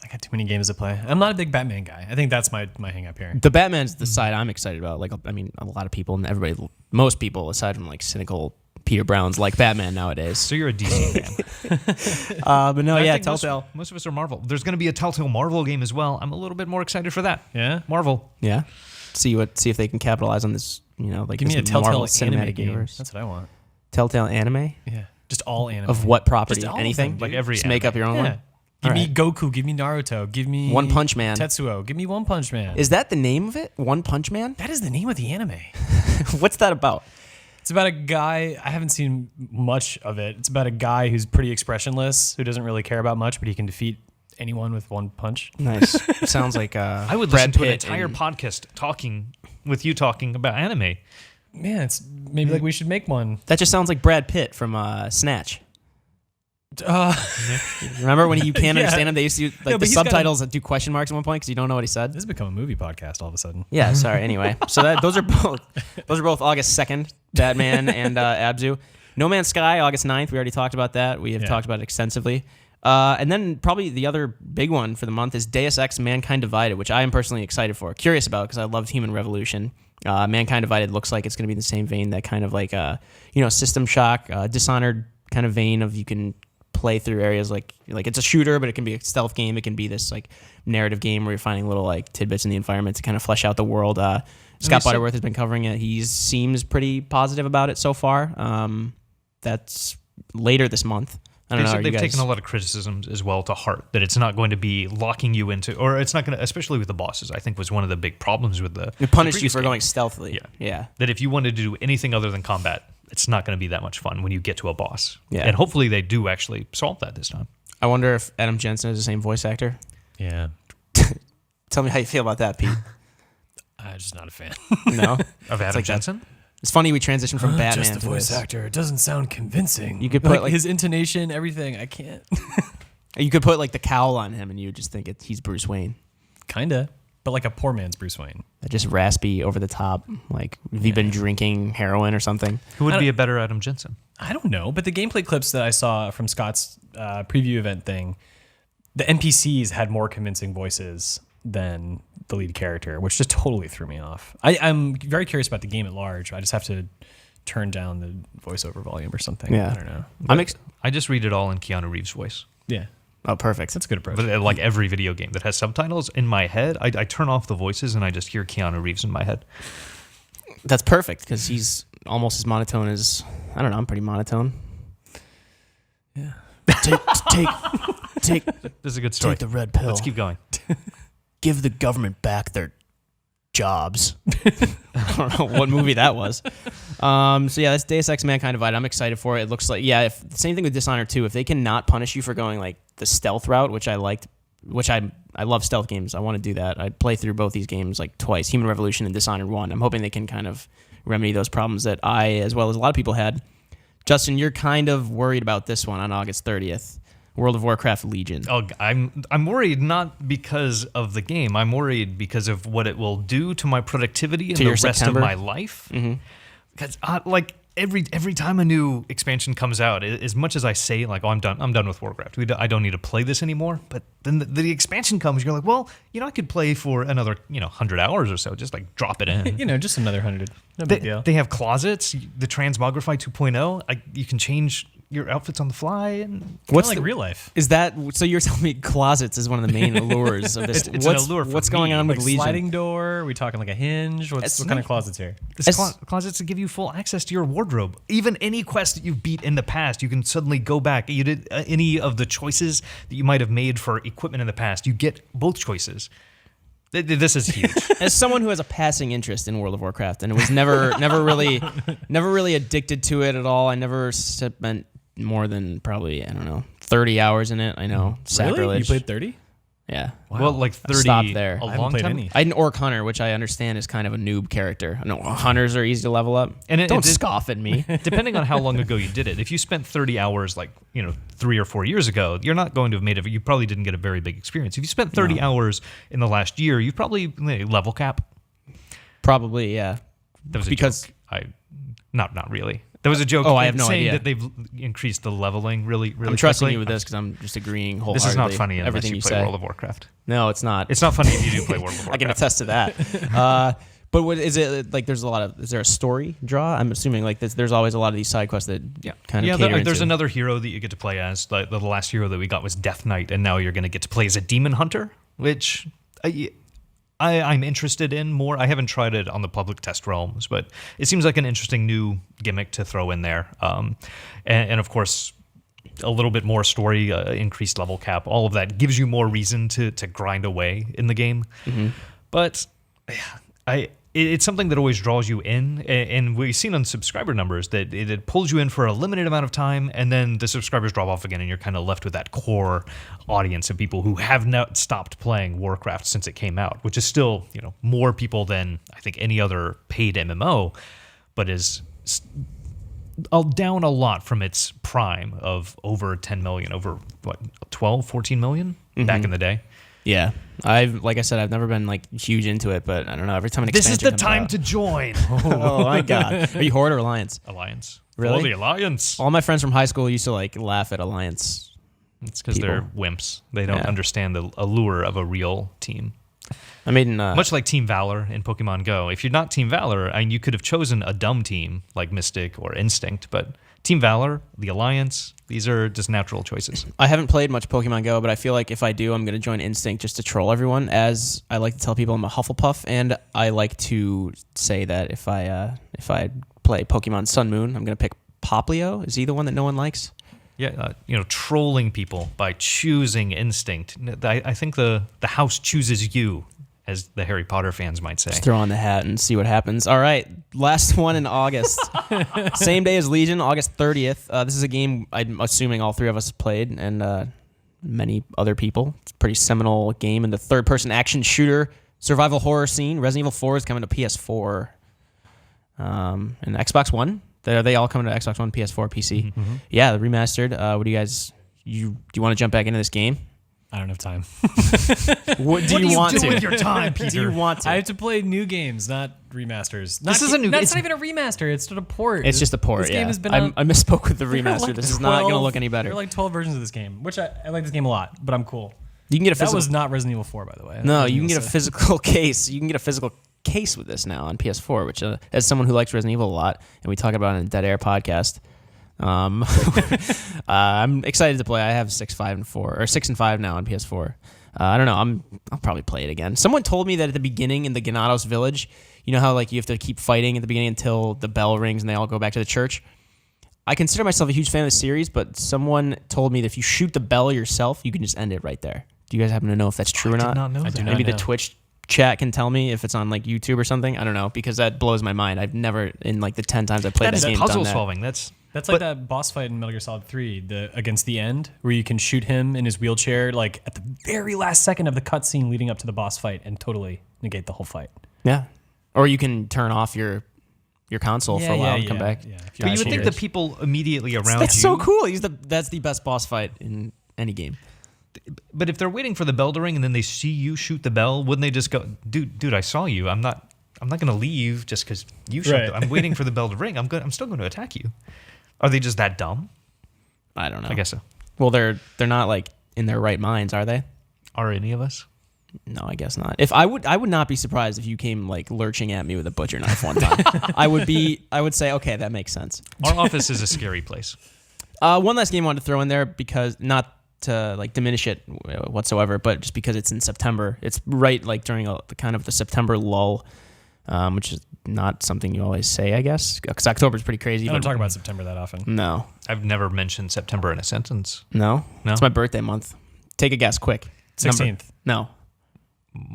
S3: I got too many games to play. I'm not a big Batman guy. I think that's my hang up here.
S1: The Batman's the side I'm excited about. Like, I mean, a lot of people and everybody, most people, aside from like cynical Peter Browns, like Batman nowadays.
S4: So you're a DC fan.
S1: But no,
S4: I
S1: yeah,
S4: think
S1: Telltale.
S4: Most of us are Marvel. There's going to be a Telltale Marvel game as well. I'm a little bit more excited for that.
S3: Yeah?
S4: Marvel.
S1: Yeah. See if they can capitalize on this. Like
S3: Give me a
S1: this
S3: Telltale
S1: Marvel
S3: anime
S1: cinematic
S3: game.
S1: universe.
S3: That's what I want.
S1: Telltale anime
S3: Yeah. Just all anime.
S1: of what property?
S3: Just all of
S1: Anything?
S3: them,
S4: Like
S3: dude.
S4: every
S1: Just make
S4: anime.
S1: up your own
S3: Yeah.
S1: one.
S3: Give me
S1: Alright.
S3: Goku. Give me Naruto. Give me
S1: One Punch Man.
S3: Tetsuo. Give me One Punch Man.
S1: Is that the name of it? One Punch Man?
S3: That is the name of the anime.
S1: What's that about?
S3: It's about a guy. I haven't seen much of it. It's about a guy who's pretty expressionless, who doesn't really care about much, but he can defeat anyone with one punch.
S1: Nice. Sounds like
S4: I would
S1: Brad
S4: listen to an
S1: Pitt
S4: entire
S1: and-
S4: podcast talking about anime.
S3: Man, it's maybe like we should make one.
S1: That just sounds like Brad Pitt from Snatch. Remember when you can't
S3: Yeah.
S1: understand him? They used to do,
S3: No,
S1: like
S3: but
S1: the
S3: he's got a-
S1: subtitles that do question marks at one point because you don't know what he said.
S3: This has become a movie podcast all of a sudden.
S1: Yeah, sorry. Anyway, so those are both August 2nd, Batman and Abzu. No Man's Sky, August 9th. We already talked about that. We have talked about it extensively. And then probably the other big one for the month is Deus Ex: Mankind Divided, which I am personally excited for, curious about because I loved Human Revolution. Mankind Divided looks like it's going to be in the same vein, that kind of like System Shock, Dishonored kind of vein of you can play through areas like it's a shooter, but it can be a stealth game. It can be this like narrative game where you're finding little like tidbits in the environment to kind of flesh out the world. Scott Butterworth has been covering it. He seems pretty positive about it so far. That's later this month. I don't know.
S4: They've taken a lot of criticisms as well to heart that it's not going to be locking you into, or it's not going to, especially with the bosses. I think was one of the big problems with the.
S1: It punished
S4: the
S1: you
S4: previous
S1: for
S4: game.
S1: going stealthily. Yeah.
S4: That if you wanted to do anything other than combat, it's not going to be that much fun when you get to a boss.
S1: Yeah.
S4: And hopefully they do actually solve that this time.
S1: I wonder if Adam Jensen is the same voice actor.
S3: Yeah.
S1: Tell me how you feel about that, Pete.
S3: I'm just not a fan.
S1: No?
S4: Of Adam
S1: like that.
S4: Jensen?
S1: It's funny we transitioned from Batman
S3: Just the
S1: to
S3: voice
S1: this.
S3: actor. It doesn't sound convincing.
S1: You could put, like-
S3: his intonation, everything. I can't.
S1: You could put like the cowl on him and you would just think he's Bruce Wayne.
S3: Kinda, but like a poor man's Bruce Wayne.
S1: Just raspy, over the top. Like, have you been drinking heroin or something?
S4: Who would be a better Adam Jensen?
S3: I don't know, but the gameplay clips that I saw from Scott's preview event thing, the NPCs had more convincing voices than the lead character, which just totally threw me off. I'm very curious about the game at large. I just have to turn down the voiceover volume or something.
S1: Yeah.
S3: I don't know.
S4: I just read it all in Keanu Reeves' voice.
S3: Yeah,
S1: Oh, perfect.
S3: that's a good approach.
S4: But like every video game that has subtitles, in my head, I turn off the voices and I just hear Keanu Reeves in my head.
S1: That's perfect because he's almost as monotone as, I don't know, I'm pretty monotone.
S3: Yeah.
S1: Take
S4: This is a good story.
S1: take the red pill.
S4: Let's keep going.
S1: Give the government back their jobs. I don't know what movie that was. So yeah, that's Deus Ex: Mankind Divided. I'm excited for it. It looks like, yeah, same thing with Dishonored 2. If they cannot punish you for going like the stealth route, which I liked, which I love stealth games. I want to do that. I'd play through both these games like twice, Human Revolution and Dishonored 1. I'm hoping they can kind of remedy those problems that I, as well as a lot of people had. Justin, you're kind of worried about this one on August 30th. World of Warcraft Legion.
S4: Oh, I'm worried not because of the game. I'm worried because of what it will do to my productivity and
S1: To
S4: the
S1: your
S4: rest
S1: September?
S4: of my life. Because like every time a new expansion comes out, as much as I say like, oh, I'm done with Warcraft. I don't need to play this anymore. But then the expansion comes, you're like, well, I could play for another 100 hours or so. Just like drop it in.
S3: Just another 100. No big deal.
S4: They have closets. The Transmogrify 2.0. You can change your outfits on the fly. And
S3: What's like real life?
S1: Is that so? You're telling me closets is one of the main allures of this?
S4: It's an allure for
S1: what's
S4: me.
S1: going on with
S3: Like
S1: Legion?
S3: sliding door? Are we talking like a hinge? What kind of closets here?
S4: There's closets that give you full access to your wardrobe. Even any quest that you've beat in the past, you can suddenly go back. You did any of the choices that you might have made for equipment in the past. You get both choices. This is huge.
S1: As someone who has a passing interest in World of Warcraft and was never really addicted to it at all, I never spent more than probably 30 hours in it. I know, sacrilege.
S3: Really? You played 30?
S1: Yeah.
S4: Well, like 30.
S1: stopped there.
S4: A
S3: I haven't
S4: long
S3: played
S4: time.
S3: any.
S1: I had an Orc Hunter, which I understand is kind of a noob character. I know hunters are easy to level up.
S4: And
S1: Don't scoff at me.
S4: Depending on how long ago you did it, if you spent 30 hours, 3 or 4 years ago, you're not going to have made it. You probably didn't get a very big experience. If you spent 30 hours in the last year, you probably level cap.
S1: Probably, yeah.
S4: That was
S1: Because-
S4: a joke. Not really. There was a joke.
S1: Oh, I have no
S4: saying
S1: idea.
S4: that they've increased the leveling really.
S1: I'm trusting
S4: quickly.
S1: you with this because I'm just agreeing wholeheartedly.
S4: This is not funny unless
S1: everything
S4: you play
S1: say.
S4: World of Warcraft.
S1: No, it's not.
S4: It's not funny if you do play World of Warcraft.
S1: I can attest to that. But what is it like? There's a lot of. Is there a story draw? I'm assuming like there's always a lot of these side quests that kind of cater
S4: there's
S1: into.
S4: another hero that you get to play as. Like the last hero that we got was Death Knight, and now you're going to get to play as a demon hunter, which I'm interested in more. I haven't tried it on the public test realms, but it seems like an interesting new gimmick to throw in there. And of course, a little bit more story, increased level cap, all of that gives you more reason to grind away in the game.
S1: Mm-hmm.
S4: But it's something that always draws you in, and we've seen on subscriber numbers that it pulls you in for a limited amount of time, and then the subscribers drop off again, and you're kind of left with that core audience of people who have not stopped playing Warcraft since it came out, which is still more people than I think any other paid MMO, but is down a lot from its prime of over 10 million, over 12, 14 million back in the day.
S1: Yeah, like I said, I've never been like huge into it, but I don't know. Every time an
S4: This is
S1: expansion
S4: the
S1: comes
S4: time
S1: out-
S4: to join.
S1: Oh my god, are you Horde or Alliance?
S4: Alliance.
S1: Really?
S4: For the Alliance.
S1: All my friends from high school used to like laugh at Alliance.
S4: It's because they're wimps. They don't understand the allure of a real team.
S1: I mean,
S4: Much like Team Valor in Pokemon Go. If you're not Team Valor, you could have chosen a dumb team like Mystic or Instinct, but Team Valor, the Alliance, these are just natural choices.
S1: I haven't played much Pokemon Go, but I feel like if I do, I'm going to join Instinct just to troll everyone. As I like to tell people, I'm a Hufflepuff, and I like to say that if I play Pokemon Sun Moon, I'm going to pick Poplio. Is he the one that no one likes?
S4: Yeah, trolling people by choosing Instinct. I think the house chooses you, as the Harry Potter fans might say.
S1: Just throw on the hat and see what happens. All right, last one in August. Same day as Legion, August 30th. This is a game I'm assuming all three of us played, and many other people. It's a pretty seminal game in the third-person action shooter survival horror scene. Resident Evil 4 is coming to PS4 and Xbox One. They all coming to Xbox One, PS4, PC.
S3: Mm-hmm.
S1: Yeah, remastered. What do you guys? Do you want to jump back into this game?
S3: I don't have time.
S1: What do you want
S4: do
S1: to?
S4: with your time, Peter?
S1: Do you want to?
S3: I have to play new games, not remasters.
S4: This is a new-
S3: It's
S4: it's-
S3: not even a remaster. It's not a port.
S1: It's just a port.
S3: This
S1: Yeah,
S3: game has been.
S1: I
S3: out-
S1: misspoke with the
S3: there are
S1: remaster.
S3: like
S1: This is not going to look any better.
S3: There are like 12 versions of this game, which I like this game a lot, but I'm cool.
S1: You can get a
S3: That
S1: physical.
S3: was not Resident Evil 4, by the way.
S1: No, you can
S3: Resident
S1: get a
S3: Evil
S1: physical case. You can get a physical case with this now on PS4, which as someone who likes Resident Evil a lot, and we talk about it in a Dead Air podcast, I'm excited to play. I have 6, 5, and 4, or 6 and 5 now on PS4. I don't know. I'll probably play it again. Someone told me that at the beginning in the Ganados village, you know how like you have to keep fighting at the beginning until the bell rings and they all go back to the church. I consider myself a huge fan of the series, but someone told me that if you shoot the bell yourself, you can just end it right there. Do you guys happen to know if that's true or not?
S4: I did not know
S3: I
S4: that.
S3: do not
S1: Maybe the
S3: know.
S1: Twitch chat can tell me if it's on like YouTube or something. I don't know, because that blows my mind. I've never in like the 10 times I played
S4: That's
S1: that game done
S4: puzzle
S1: that.
S4: solving. That's
S3: That's like that boss fight in Metal Gear Solid 3, against the end, where you can shoot him in his wheelchair like at the very last second of the cutscene leading up to the boss fight and totally negate the whole fight.
S1: Yeah. Or you can turn off your console for a while and come back.
S3: Yeah, if
S4: But you would think the
S3: cheated.
S4: people immediately around
S1: That's
S4: you.
S1: so cool. That's the best boss fight in any game.
S4: But if they're waiting for the bell to ring and then they see you shoot the bell, wouldn't they just go, dude, I saw you. I'm not going to leave just because you shot.
S3: Right.
S4: I'm waiting for the bell to ring. I'm still going to attack you. Are they just that dumb?
S1: I don't know.
S4: I guess so.
S1: Well, they're not like in their right minds, are they?
S4: Are any of us?
S1: No, I guess not. If I would not be surprised if you came like lurching at me with a butcher knife one time. I would say, okay, that makes sense.
S4: Our office is a scary place.
S1: One last game I wanted to throw in there because not to like diminish it whatsoever, but just because it's in September. It's right like during kind of the September lull, which is not something you always say, I guess, because October is pretty crazy.
S3: I don't
S1: but
S3: talk about September that often.
S1: No,
S4: I've never mentioned September in a sentence.
S1: no,
S4: No?
S1: It's my birthday month. Take a guess, quick. Number.
S3: 16th.
S1: No.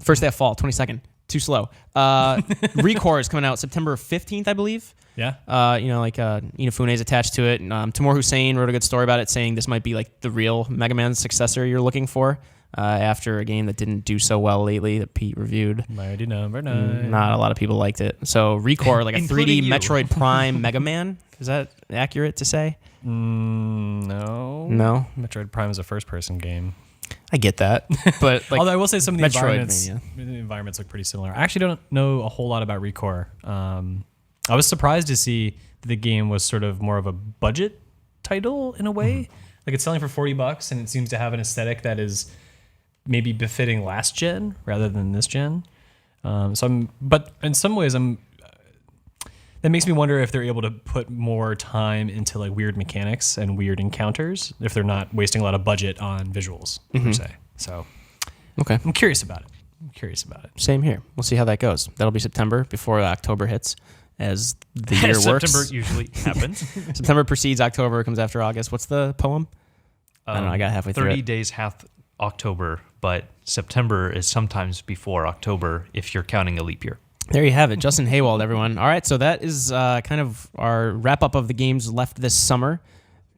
S1: First day of fall, 22nd. Too slow. Recore is coming out September 15th, I believe.
S3: Yeah.
S1: Inafune is attached to it. Timur Hussein wrote a good story about it, saying this might be like the real Mega Man successor you're looking for after a game that didn't do so well lately that Pete reviewed.
S3: Mighty number 9.
S1: Not a lot of people liked it. So Recore, like a 3D
S4: Including you.
S1: Metroid Prime Mega Man. Is that accurate to say?
S3: No.
S1: No.
S3: Metroid Prime is a first-person game.
S1: I get that, but like
S3: Although I will say some of the
S1: Metroidvania.
S3: environments look pretty similar. I actually don't know a whole lot about Recore. I was surprised to see that the game was sort of more of a budget title in a way. Like it's selling for $40 and it seems to have an aesthetic that is maybe befitting last gen rather than this gen. But in some ways that makes me wonder if they're able to put more time into like weird mechanics and weird encounters if they're not wasting a lot of budget on visuals per se. So
S1: Okay.
S3: I'm curious about it.
S1: Same here. We'll see how that goes. That'll be September before October hits, as the year works.
S4: September usually happens.
S1: September precedes October, comes after August. What's the poem? I don't know. I got halfway through
S4: 30
S1: it.
S4: days hath October, but September is sometimes before October if you're counting a leap year.
S1: There you have it. Justin Haywald, everyone. All right, so that is kind of our wrap-up of the games left this summer.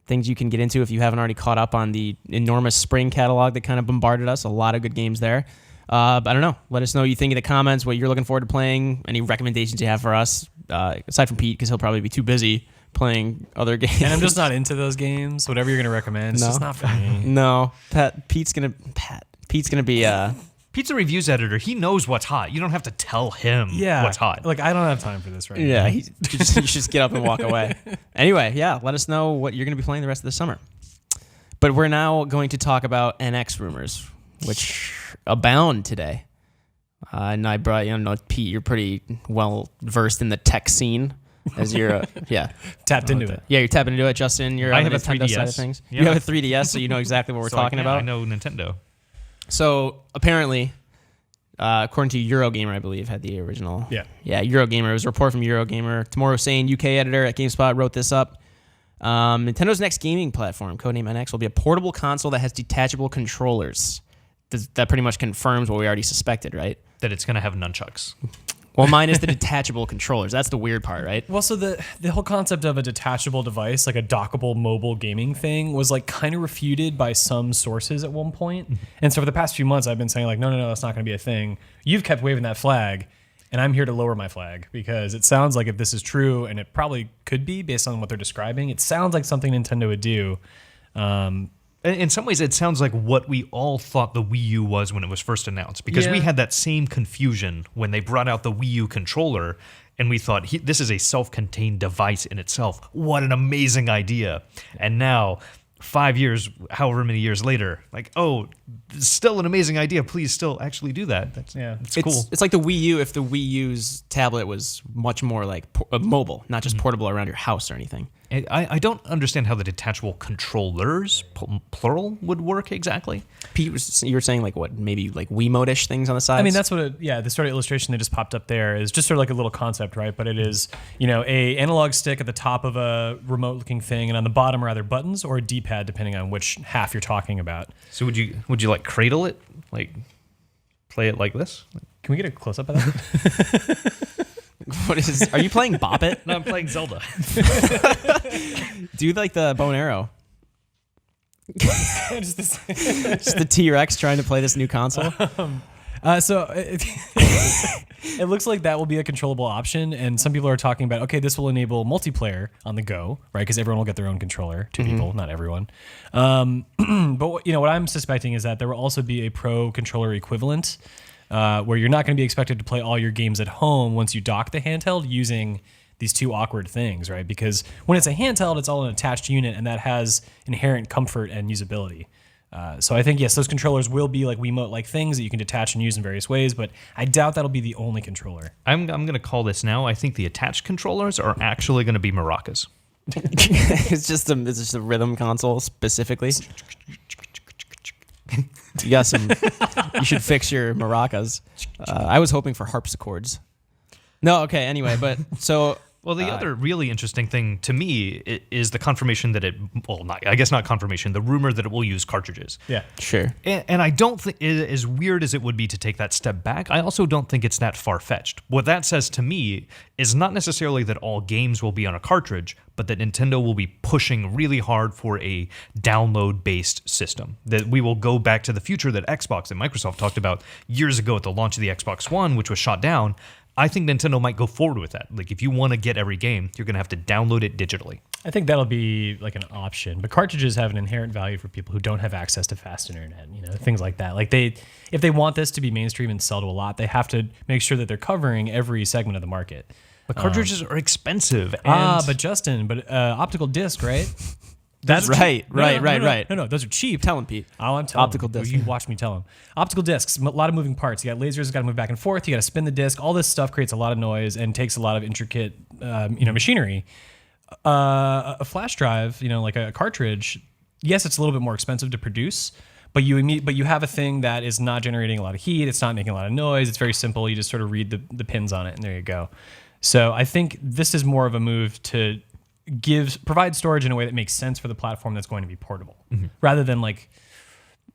S1: Things you can get into if you haven't already caught up on the enormous spring catalog that kind of bombarded us. A lot of good games there. But I don't know. Let us know what you think in the comments, what you're looking forward to playing, any recommendations you have for us, aside from Pete, because he'll probably be too busy playing other games.
S3: And I'm just not into those games. Whatever you're going to recommend, it's just not for me.
S1: No. Pete's going to be...
S4: Pete's a reviews editor. He knows what's hot. You don't have to tell him what's hot.
S3: Like, I don't have time for this right now.
S1: Yeah, you should just get up and walk away. Anyway, yeah, let us know what you're going to be playing the rest of the summer. But we're now going to talk about NX rumors, which abound today. And I brought, Pete, you're pretty well versed in the tech scene, as you're,
S3: Tapped into it.
S1: Yeah, you're tapping into it, Justin. You're
S4: I
S1: on
S4: have
S1: the
S4: a
S1: Nintendo
S4: 3DS.
S1: side of things.
S4: Yeah.
S1: You have a 3DS, so you know exactly what we're talking about.
S4: I know Nintendo.
S1: So apparently, according to Eurogamer, I believe, had the original.
S3: Yeah.
S1: Yeah, Eurogamer. It was a report from Eurogamer. Tomorrow Sane, UK editor at GameSpot, wrote this up. Nintendo's next gaming platform, codename NX, will be a portable console that has detachable controllers. That pretty much confirms what we already suspected, right?
S4: That it's going to have nunchucks.
S1: Well, mine is the detachable controllers. That's the weird part, right?
S3: Well, so the whole concept of a detachable device, like a dockable mobile gaming thing, was like kind of refuted by some sources at one point. And so for the past few months, I've been saying like, no, that's not going to be a thing. You've kept waving that flag, and I'm here to lower my flag because it sounds like if this is true, and it probably could be based on what they're describing, it sounds like something Nintendo would do.
S4: In some ways, it sounds like what we all thought the Wii U was when it was first announced, because we had that same confusion when they brought out the Wii U controller, and we thought, this is a self-contained device in itself. What an amazing idea. And now, 5 years, however many years later, like, oh, still an amazing idea. Please still actually do that. That's cool.
S1: It's like the Wii U if the Wii U's tablet was much more like mobile, not just portable around your house or anything.
S4: I don't understand how the detachable controllers, plural, would work exactly.
S1: Pete, you were saying like what, maybe like Wiimote-ish things on the sides?
S3: I mean, that's what the sort of illustration that just popped up there is just sort of like a little concept, right? But it is, a analog stick at the top of a remote-looking thing, and on the bottom are either buttons or a D-pad, depending on which half you're talking about.
S4: So would you like cradle it, like play it like this?
S3: Can we get a close-up of that?
S1: Are you playing Bop It?
S4: No, I'm playing Zelda.
S1: Do like the bow and arrow.
S3: Just
S1: Just the T-Rex trying to play this new console.
S3: It looks like that will be a controllable option, and some people are talking about, okay, this will enable multiplayer on the go, right? Because everyone will get their own controller. Two people, not everyone. But what I'm suspecting is that there will also be a pro controller equivalent, where you're not going to be expected to play all your games at home once you dock the handheld using these two awkward things, right? Because when it's a handheld, it's all an attached unit, and that has inherent comfort and usability. So I think, yes, those controllers will be like Wiimote-like things that you can detach and use in various ways, but I doubt that'll be the only controller.
S4: I'm going to call this now. I think the attached controllers are actually going to be maracas.
S1: It's just a rhythm console specifically. You got some. You should fix your maracas. I was hoping for harpsichords. No, okay. Anyway, but so.
S4: Well, the other really interesting thing to me is the confirmation that not confirmation, the rumor that it will use cartridges.
S3: Yeah,
S1: sure.
S4: And I don't think, as weird as it would be to take that step back, I also don't think it's that far-fetched. What that says to me is not necessarily that all games will be on a cartridge, but that Nintendo will be pushing really hard for a download-based system. That we will go back to the future that Xbox and Microsoft talked about years ago at the launch of the Xbox One, which was shot down. I think Nintendo might go forward with that. Like, if you want to get every game, you're going to have to download it digitally.
S3: I think that'll be like an option, but cartridges have an inherent value for people who don't have access to fast internet, things like that. Like if they want this to be mainstream and sell to a lot, they have to make sure that they're covering every segment of the market.
S4: The cartridges are expensive. And
S3: But Justin, optical disc, right?
S1: That's right.
S3: No, those are cheap.
S1: Tell him, Pete.
S3: Oh, I'm telling
S1: Optical
S3: him.
S1: disc.
S3: You watch me tell him. Optical discs, a lot of moving parts. You got lasers, got to move back and forth. You got to spin the disc. All this stuff creates a lot of noise and takes a lot of intricate, machinery. A flash drive, like a cartridge. Yes, it's a little bit more expensive to produce, but you have a thing that is not generating a lot of heat. It's not making a lot of noise. It's very simple. You just sort of read the pins on it, and there you go. So I think this is more of a move to provide storage in a way that makes sense for the platform that's going to be portable, rather than like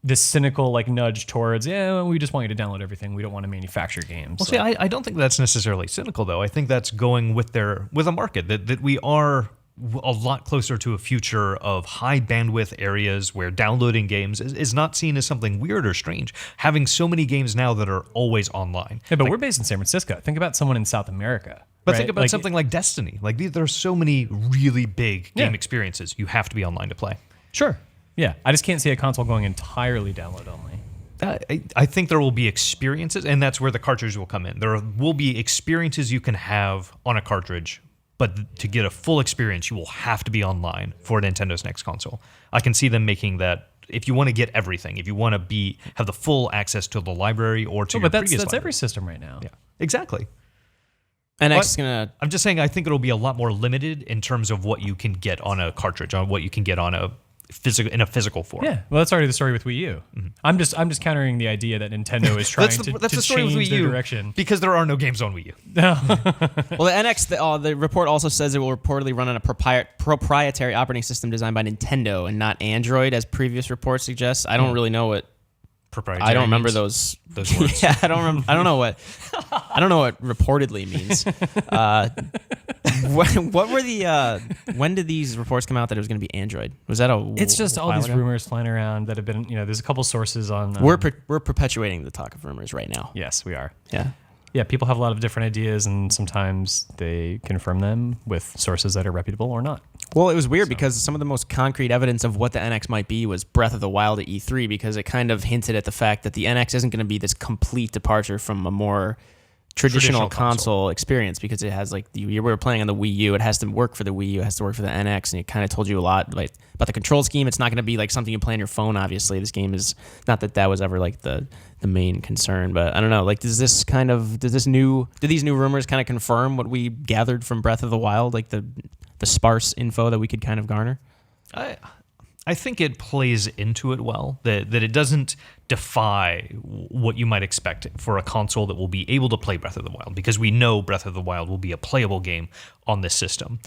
S3: this cynical nudge towards, we just want you to download everything. We don't want to manufacture games.
S4: Well, see, I don't think that's necessarily cynical, though. I think that's going with a market that we are a lot closer to a future of high bandwidth areas where downloading games is not seen as something weird or strange. Having so many games now that are always online.
S3: Yeah, but we're based in San Francisco. Think about someone in South America.
S4: But
S3: right?
S4: think about something like Destiny. There are so many really big game experiences. You have to be online to play.
S3: Sure. Yeah. I just can't see a console going entirely download only.
S4: I think there will be experiences, and that's where the cartridge will come in. There will be experiences you can have on a cartridge, but to get a full experience, you will have to be online for Nintendo's next console. I can see them making that. If you want to get everything, if you want to have the full access to the library or to your previous library.
S3: But that's every system right now.
S4: Yeah, exactly.
S1: NX is gonna.
S4: I'm just saying. I think it'll be a lot more limited in terms of what you can get on a cartridge, on what you can get on a physical form.
S3: Yeah, well, that's already the story with Wii U. Mm-hmm. I'm just countering the idea that Nintendo is trying to change their direction
S4: because there are no games on Wii U.
S3: No.
S1: Well, the NX, the report also says it will reportedly run on a proprietary operating system designed by Nintendo and not Android, as previous reports suggest. I don't really know what.
S4: Proprietary.
S1: I don't remember those words. Yeah, I don't remember. I don't know what reportedly means. What were the? When did these reports come out that it was going to be Android? Was that a?
S3: It's just all these rumors flying around that have been. There's a couple sources on.
S1: We're perpetuating the talk of rumors right now.
S3: Yes, we are.
S1: Yeah.
S3: Yeah, people have a lot of different ideas, and sometimes they confirm them with sources that are reputable or not.
S1: Well, it was weird because some of the most concrete evidence of what the NX might be was Breath of the Wild at E3, because it kind of hinted at the fact that the NX isn't going to be this complete departure from a more traditional console experience, because it has we were playing on the Wii U. It has to work for the Wii U. It has to work for the NX, and it kind of told you a lot about the control scheme. It's not going to be something you play on your phone. Obviously, this game is not that was ever the main concern, but I don't know. Did these new rumors kind of confirm what we gathered from Breath of the Wild, the sparse info that we could kind of garner?
S4: I think it plays into it well, that it doesn't defy what you might expect for a console that will be able to play Breath of the Wild, because we know Breath of the Wild will be a playable game on this system.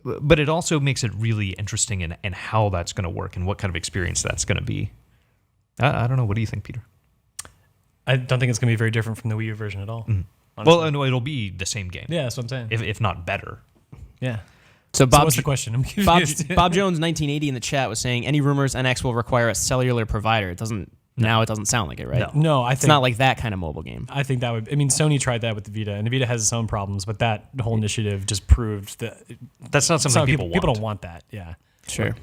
S4: But it also makes it really interesting in how that's going to work and what kind of experience that's going to be. I don't know. What do you think, Peter?
S3: I don't think it's going to be very different from the Wii U version at all.
S4: Mm. Well, no, it'll be the same game.
S3: Yeah, that's what I'm saying.
S4: If not better.
S3: Yeah.
S1: So
S3: what's the question? I'm confused.
S1: Bob Jones 1980 in the chat was saying any rumors NX will require a cellular provider. It doesn't sound like it, right?
S3: No, I think
S1: it's not like that kind of mobile game.
S3: I think that would. I mean, Sony tried that with the Vita, and the Vita has its own problems, but that whole initiative just proved that
S4: that's not something people want.
S3: People don't want that. Yeah,
S1: sure.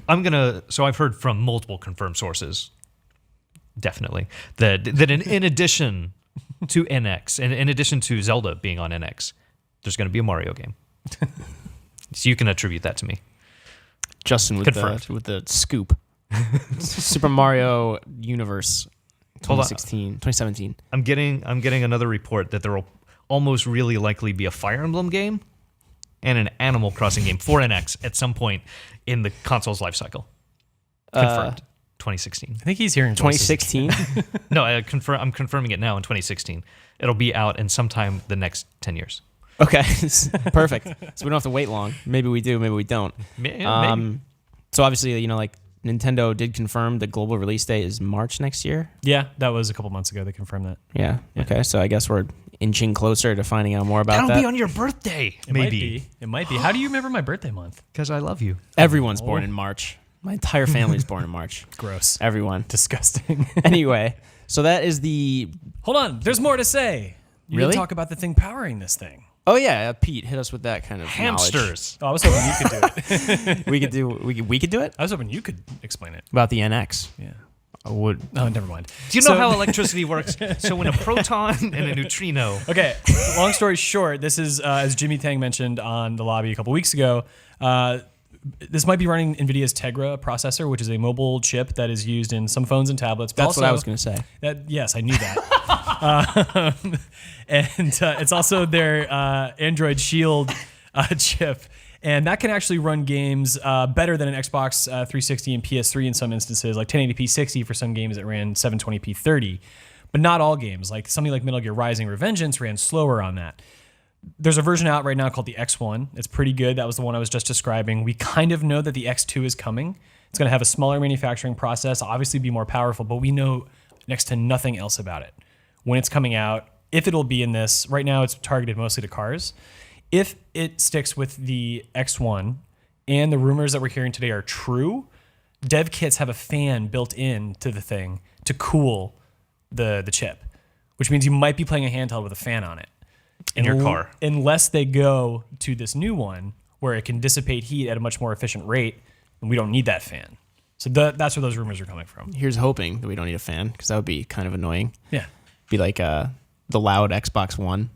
S4: So I've heard from multiple confirmed sources, definitely that in addition to NX, and in addition to Zelda being on NX, there's going to be a Mario game. So you can attribute that to me.
S1: Justin with the scoop. Super Mario Universe 2017.
S4: I'm getting another report that there will almost really likely be a Fire Emblem game and an Animal Crossing game for NX at some point in the console's life cycle. Confirmed. 2016.
S3: I think he's here in
S1: 2016.
S4: No, I'm confirming it now in 2016. It'll be out in sometime the next 10 years.
S1: Okay, perfect. So we don't have to wait long. Maybe we do, maybe we don't.
S4: Maybe.
S1: So obviously, Nintendo did confirm the global release date is March next year.
S3: Yeah, that was a couple months ago. They confirmed that.
S1: Yeah. Okay, so I guess we're inching closer to finding out more about that.
S4: That'll be on your birthday.
S3: It might be. How do you remember my birthday month?
S4: Because I love you.
S1: Everyone's born in March. My entire family's born in March.
S3: Gross.
S1: Everyone.
S3: Disgusting.
S1: Anyway, so that is the...
S3: Hold on. There's more to say. You
S1: really?
S3: didn't talk about the thing powering this thing.
S1: Oh yeah, Pete, hit us with that kind of
S4: hamsters.
S1: Knowledge.
S3: Oh, I was hoping you could do it.
S1: we could do it.
S3: I was hoping you could explain it
S1: about the NX.
S3: Yeah.
S1: I would.
S3: Oh, never mind.
S4: Do you know how electricity works? So when a proton and a neutrino.
S3: Okay, long story short, this is, as Jimmy Tang mentioned on the lobby a couple weeks ago, this might be running NVIDIA's Tegra processor, which is a mobile chip that is used in some phones and tablets. But
S1: That's what I was going to say.
S3: Yes, I knew that. And it's also their Android Shield chip. And that can actually run games better than an Xbox 360 and PS3 in some instances, like 1080p 60 for some games that ran 720p 30. But not all games. Like something like Metal Gear Rising Revengeance ran slower on that. There's a version out right now called the X1. It's pretty good. That was the one I was just describing. We kind of know that the X2 is coming. It's going to have a smaller manufacturing process, obviously be more powerful, but we know next to nothing else about it. When it's coming out, if it'll be in this, right now it's targeted mostly to cars. If it sticks with the X1 and the rumors that we're hearing today are true, dev kits have a fan built in to the thing to cool the chip, which means you might be playing a handheld with a fan on it.
S4: In your car.
S3: Unless they go to this new one where it can dissipate heat at a much more efficient rate, and we don't need that fan. So that's where those rumors are coming from.
S1: Here's hoping that we don't need a fan, because that would be kind of annoying.
S3: Yeah.
S1: Be like the loud Xbox One.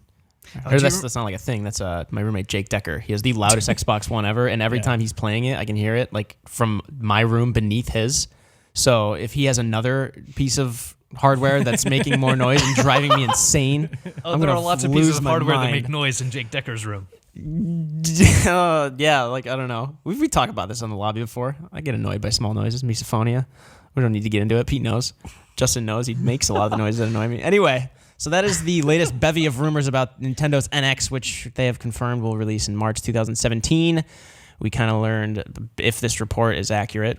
S1: That's not like a thing. That's my roommate Jake Decker. He has the loudest Xbox One ever, and every time he's playing it, I can hear it like from my room beneath his. So if he has another piece of hardware that's making more noise and driving me insane,
S4: There are lots of pieces of hardware that make noise in Jake Decker's room.
S1: Yeah, like I don't know. We talked about this on the lobby before. I get annoyed by small noises, misophonia. We don't need to get into it. Pete knows. Justin knows. He makes a lot of the noises that annoy me. Anyway, so that is the latest bevy of rumors about Nintendo's NX, which they have confirmed will release in March 2017. We kind of learned if this report is accurate.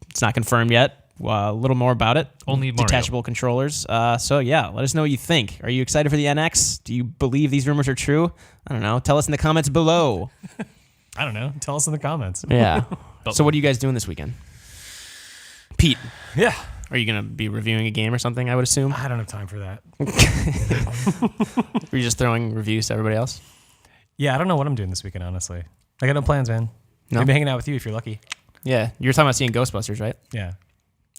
S1: It's not confirmed yet. A little more about it.
S4: Only Mario.
S1: Detachable controllers. So yeah, let us know what you think. Are you excited for the NX? Do you believe these rumors are true? I don't know. Tell us in the comments below.
S3: I don't know. Tell us in the comments.
S1: Yeah. So what are you guys doing this weekend? Pete,
S3: Yeah.
S1: are you going to be reviewing a game or something, I would assume?
S3: I don't have time for that.
S1: Are you just throwing reviews to everybody else?
S3: Yeah, I don't know what I'm doing this weekend, honestly. I got no plans, man.
S1: No?
S3: Maybe hanging out with you if you're lucky.
S1: Yeah. You were talking about seeing Ghostbusters, right?
S3: Yeah.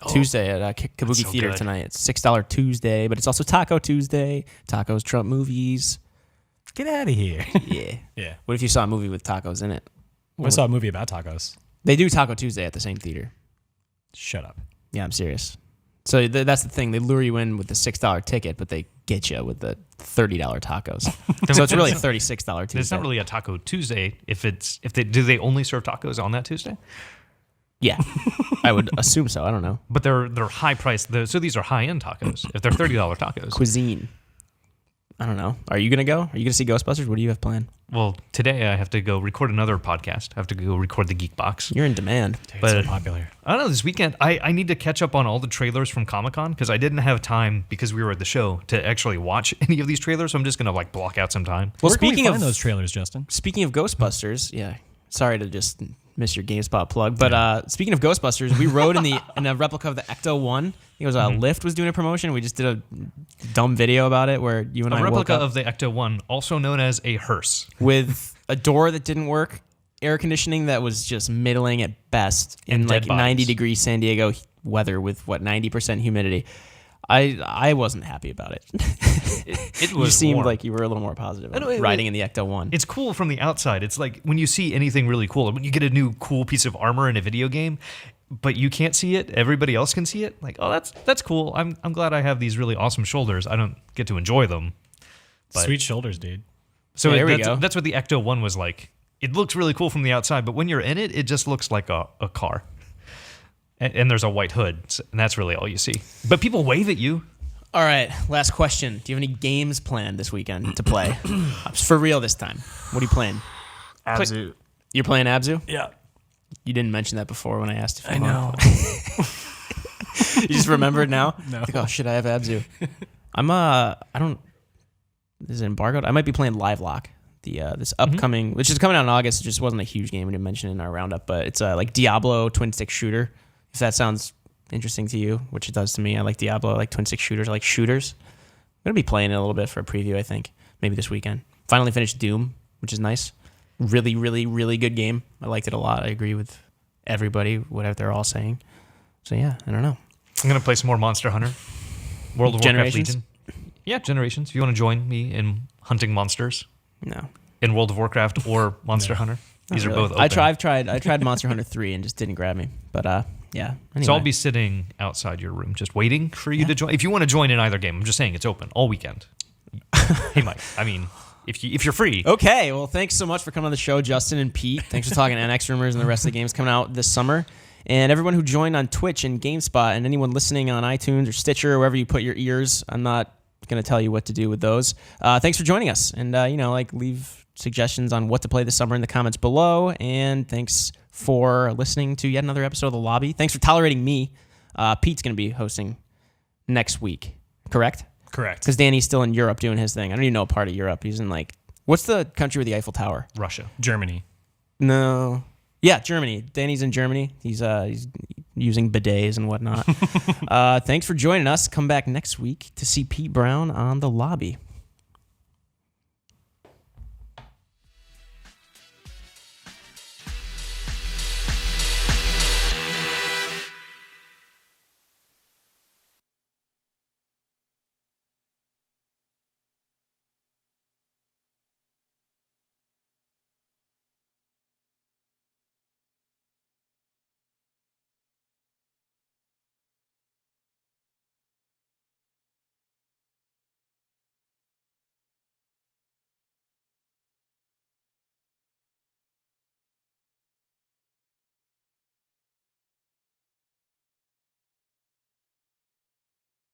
S1: Tuesday at Kabuki
S4: so
S1: Theater
S4: good.
S1: tonight. It's $6 Tuesday, but it's also Taco Tuesday. Tacos trump movies.
S3: Get out of here.
S1: Yeah.
S3: Yeah.
S1: What if you saw a movie with tacos in it?
S3: I saw a movie about tacos.
S1: They do Taco Tuesday at the same theater.
S3: Shut up.
S1: Yeah, I'm serious. So that's the thing. They lure you in with the $6 ticket, but they get you with the $30 tacos. So it's really a $36 Tuesday.
S4: It's not really a Taco Tuesday do they only serve tacos on that Tuesday?
S1: Yeah, I would assume so. I don't know.
S4: But they're high priced. So these are high end tacos. If they're $30 tacos.
S1: Cuisine. I don't know. Are you going to go? Are you going to see Ghostbusters? What do you have planned?
S4: Well, today I have to go record another podcast. I have to go record the Geek Box.
S1: You're in demand.
S3: Dude,
S4: But-
S3: it's so popular.
S4: I don't know, this weekend, I need to catch up on all the trailers from Comic-Con because I didn't have time because we were at the show to actually watch any of these trailers. So I'm just going to like block out some time.
S1: Well,
S3: Where can we
S1: speaking
S3: find
S1: of
S3: those trailers, Justin?
S1: Speaking of Ghostbusters, yeah. Sorry to just miss your GameSpot plug, but speaking of Ghostbusters, we rode in a replica of the Ecto One. I think it was Lyft was doing a promotion. We just did a dumb video about it where you and
S4: A
S1: I woke
S4: replica
S1: up
S4: of the Ecto 1, also known as a hearse.
S1: with a door that didn't work, air conditioning that was just middling at best, in
S4: And
S1: like
S4: dead bodies.
S1: 90-degree San Diego weather with 90% humidity. I wasn't happy about it.
S4: It
S1: You
S4: was
S1: seemed
S4: warm.
S1: like you were a little more positive
S4: know,
S1: about riding in the Ecto One.
S4: It's cool from the outside. It's like when you see anything really cool, when you get a new cool piece of armor in a video game, but you can't see it, everybody else can see it. Like, oh, that's cool. I'm glad I have these really awesome shoulders. I don't get to enjoy them. But-
S3: Sweet shoulders, dude.
S4: So
S1: Yeah, there we go.
S4: that's what the Ecto 1 was like. It looks really cool from the outside, but when you're in it, it just looks like a car. And there's a white hood, and that's really all you see. But people wave at you.
S1: All right, last question. Do you have any games planned this weekend to play? For real this time. What are you playing?
S3: Abzu.
S1: You're playing Abzu?
S3: Yeah.
S1: You didn't mention that before when I asked if you
S3: I know.
S1: You just remembered now?
S3: No.
S1: Like, oh shit, I have Abzu. I don't, is it embargoed? I might be playing Live Lock. This upcoming, which is coming out in August. It just wasn't a huge game. We didn't mention it in our roundup, but it's like Diablo twin stick shooter. If that sounds interesting to you, which it does to me. I like Diablo. I like twin stick shooters. I like shooters. I'm going to be playing it a little bit for a preview, I think. Maybe this weekend. Finally finished Doom, which is nice. Really, really, really good game. I liked it a lot. I agree with everybody, whatever they're all saying. So yeah, I don't know.
S4: I'm gonna play some more Monster Hunter, World of Warcraft
S1: Generations?
S4: Legion. Yeah, Generations. If you want to join me in hunting monsters
S1: No.
S4: in World of Warcraft or Monster Hunter, these
S1: Not
S4: are
S1: really.
S4: both open.
S1: I tried Monster Hunter 3 and just didn't grab me. But yeah. Anyway.
S4: So I'll be sitting outside your room, just waiting for you to join. If you want to join in either game, I'm just saying it's open all weekend. Hey, Mike. I mean, if you're free.
S1: Okay, well, thanks so much for coming on the show, Justin and Pete. Thanks for talking NX Rumors and the rest of the games coming out this summer. And everyone who joined on Twitch and GameSpot, and anyone listening on iTunes or Stitcher or wherever you put your ears. I'm not going to tell you what to do with those. Thanks for joining us. And, leave suggestions on what to play this summer in the comments below. And thanks for listening to yet another episode of The Lobby. Thanks for tolerating me. Pete's going to be hosting next week, correct?
S3: Correct.
S1: Because Danny's still in Europe doing his thing. I don't even know what part of Europe. He's in what's the country with the Eiffel Tower?
S4: Russia.
S3: Germany.
S1: No. Yeah, Germany. Danny's in Germany. He's using bidets and whatnot. Thanks for joining us. Come back next week to see Pete Brown on The Lobby.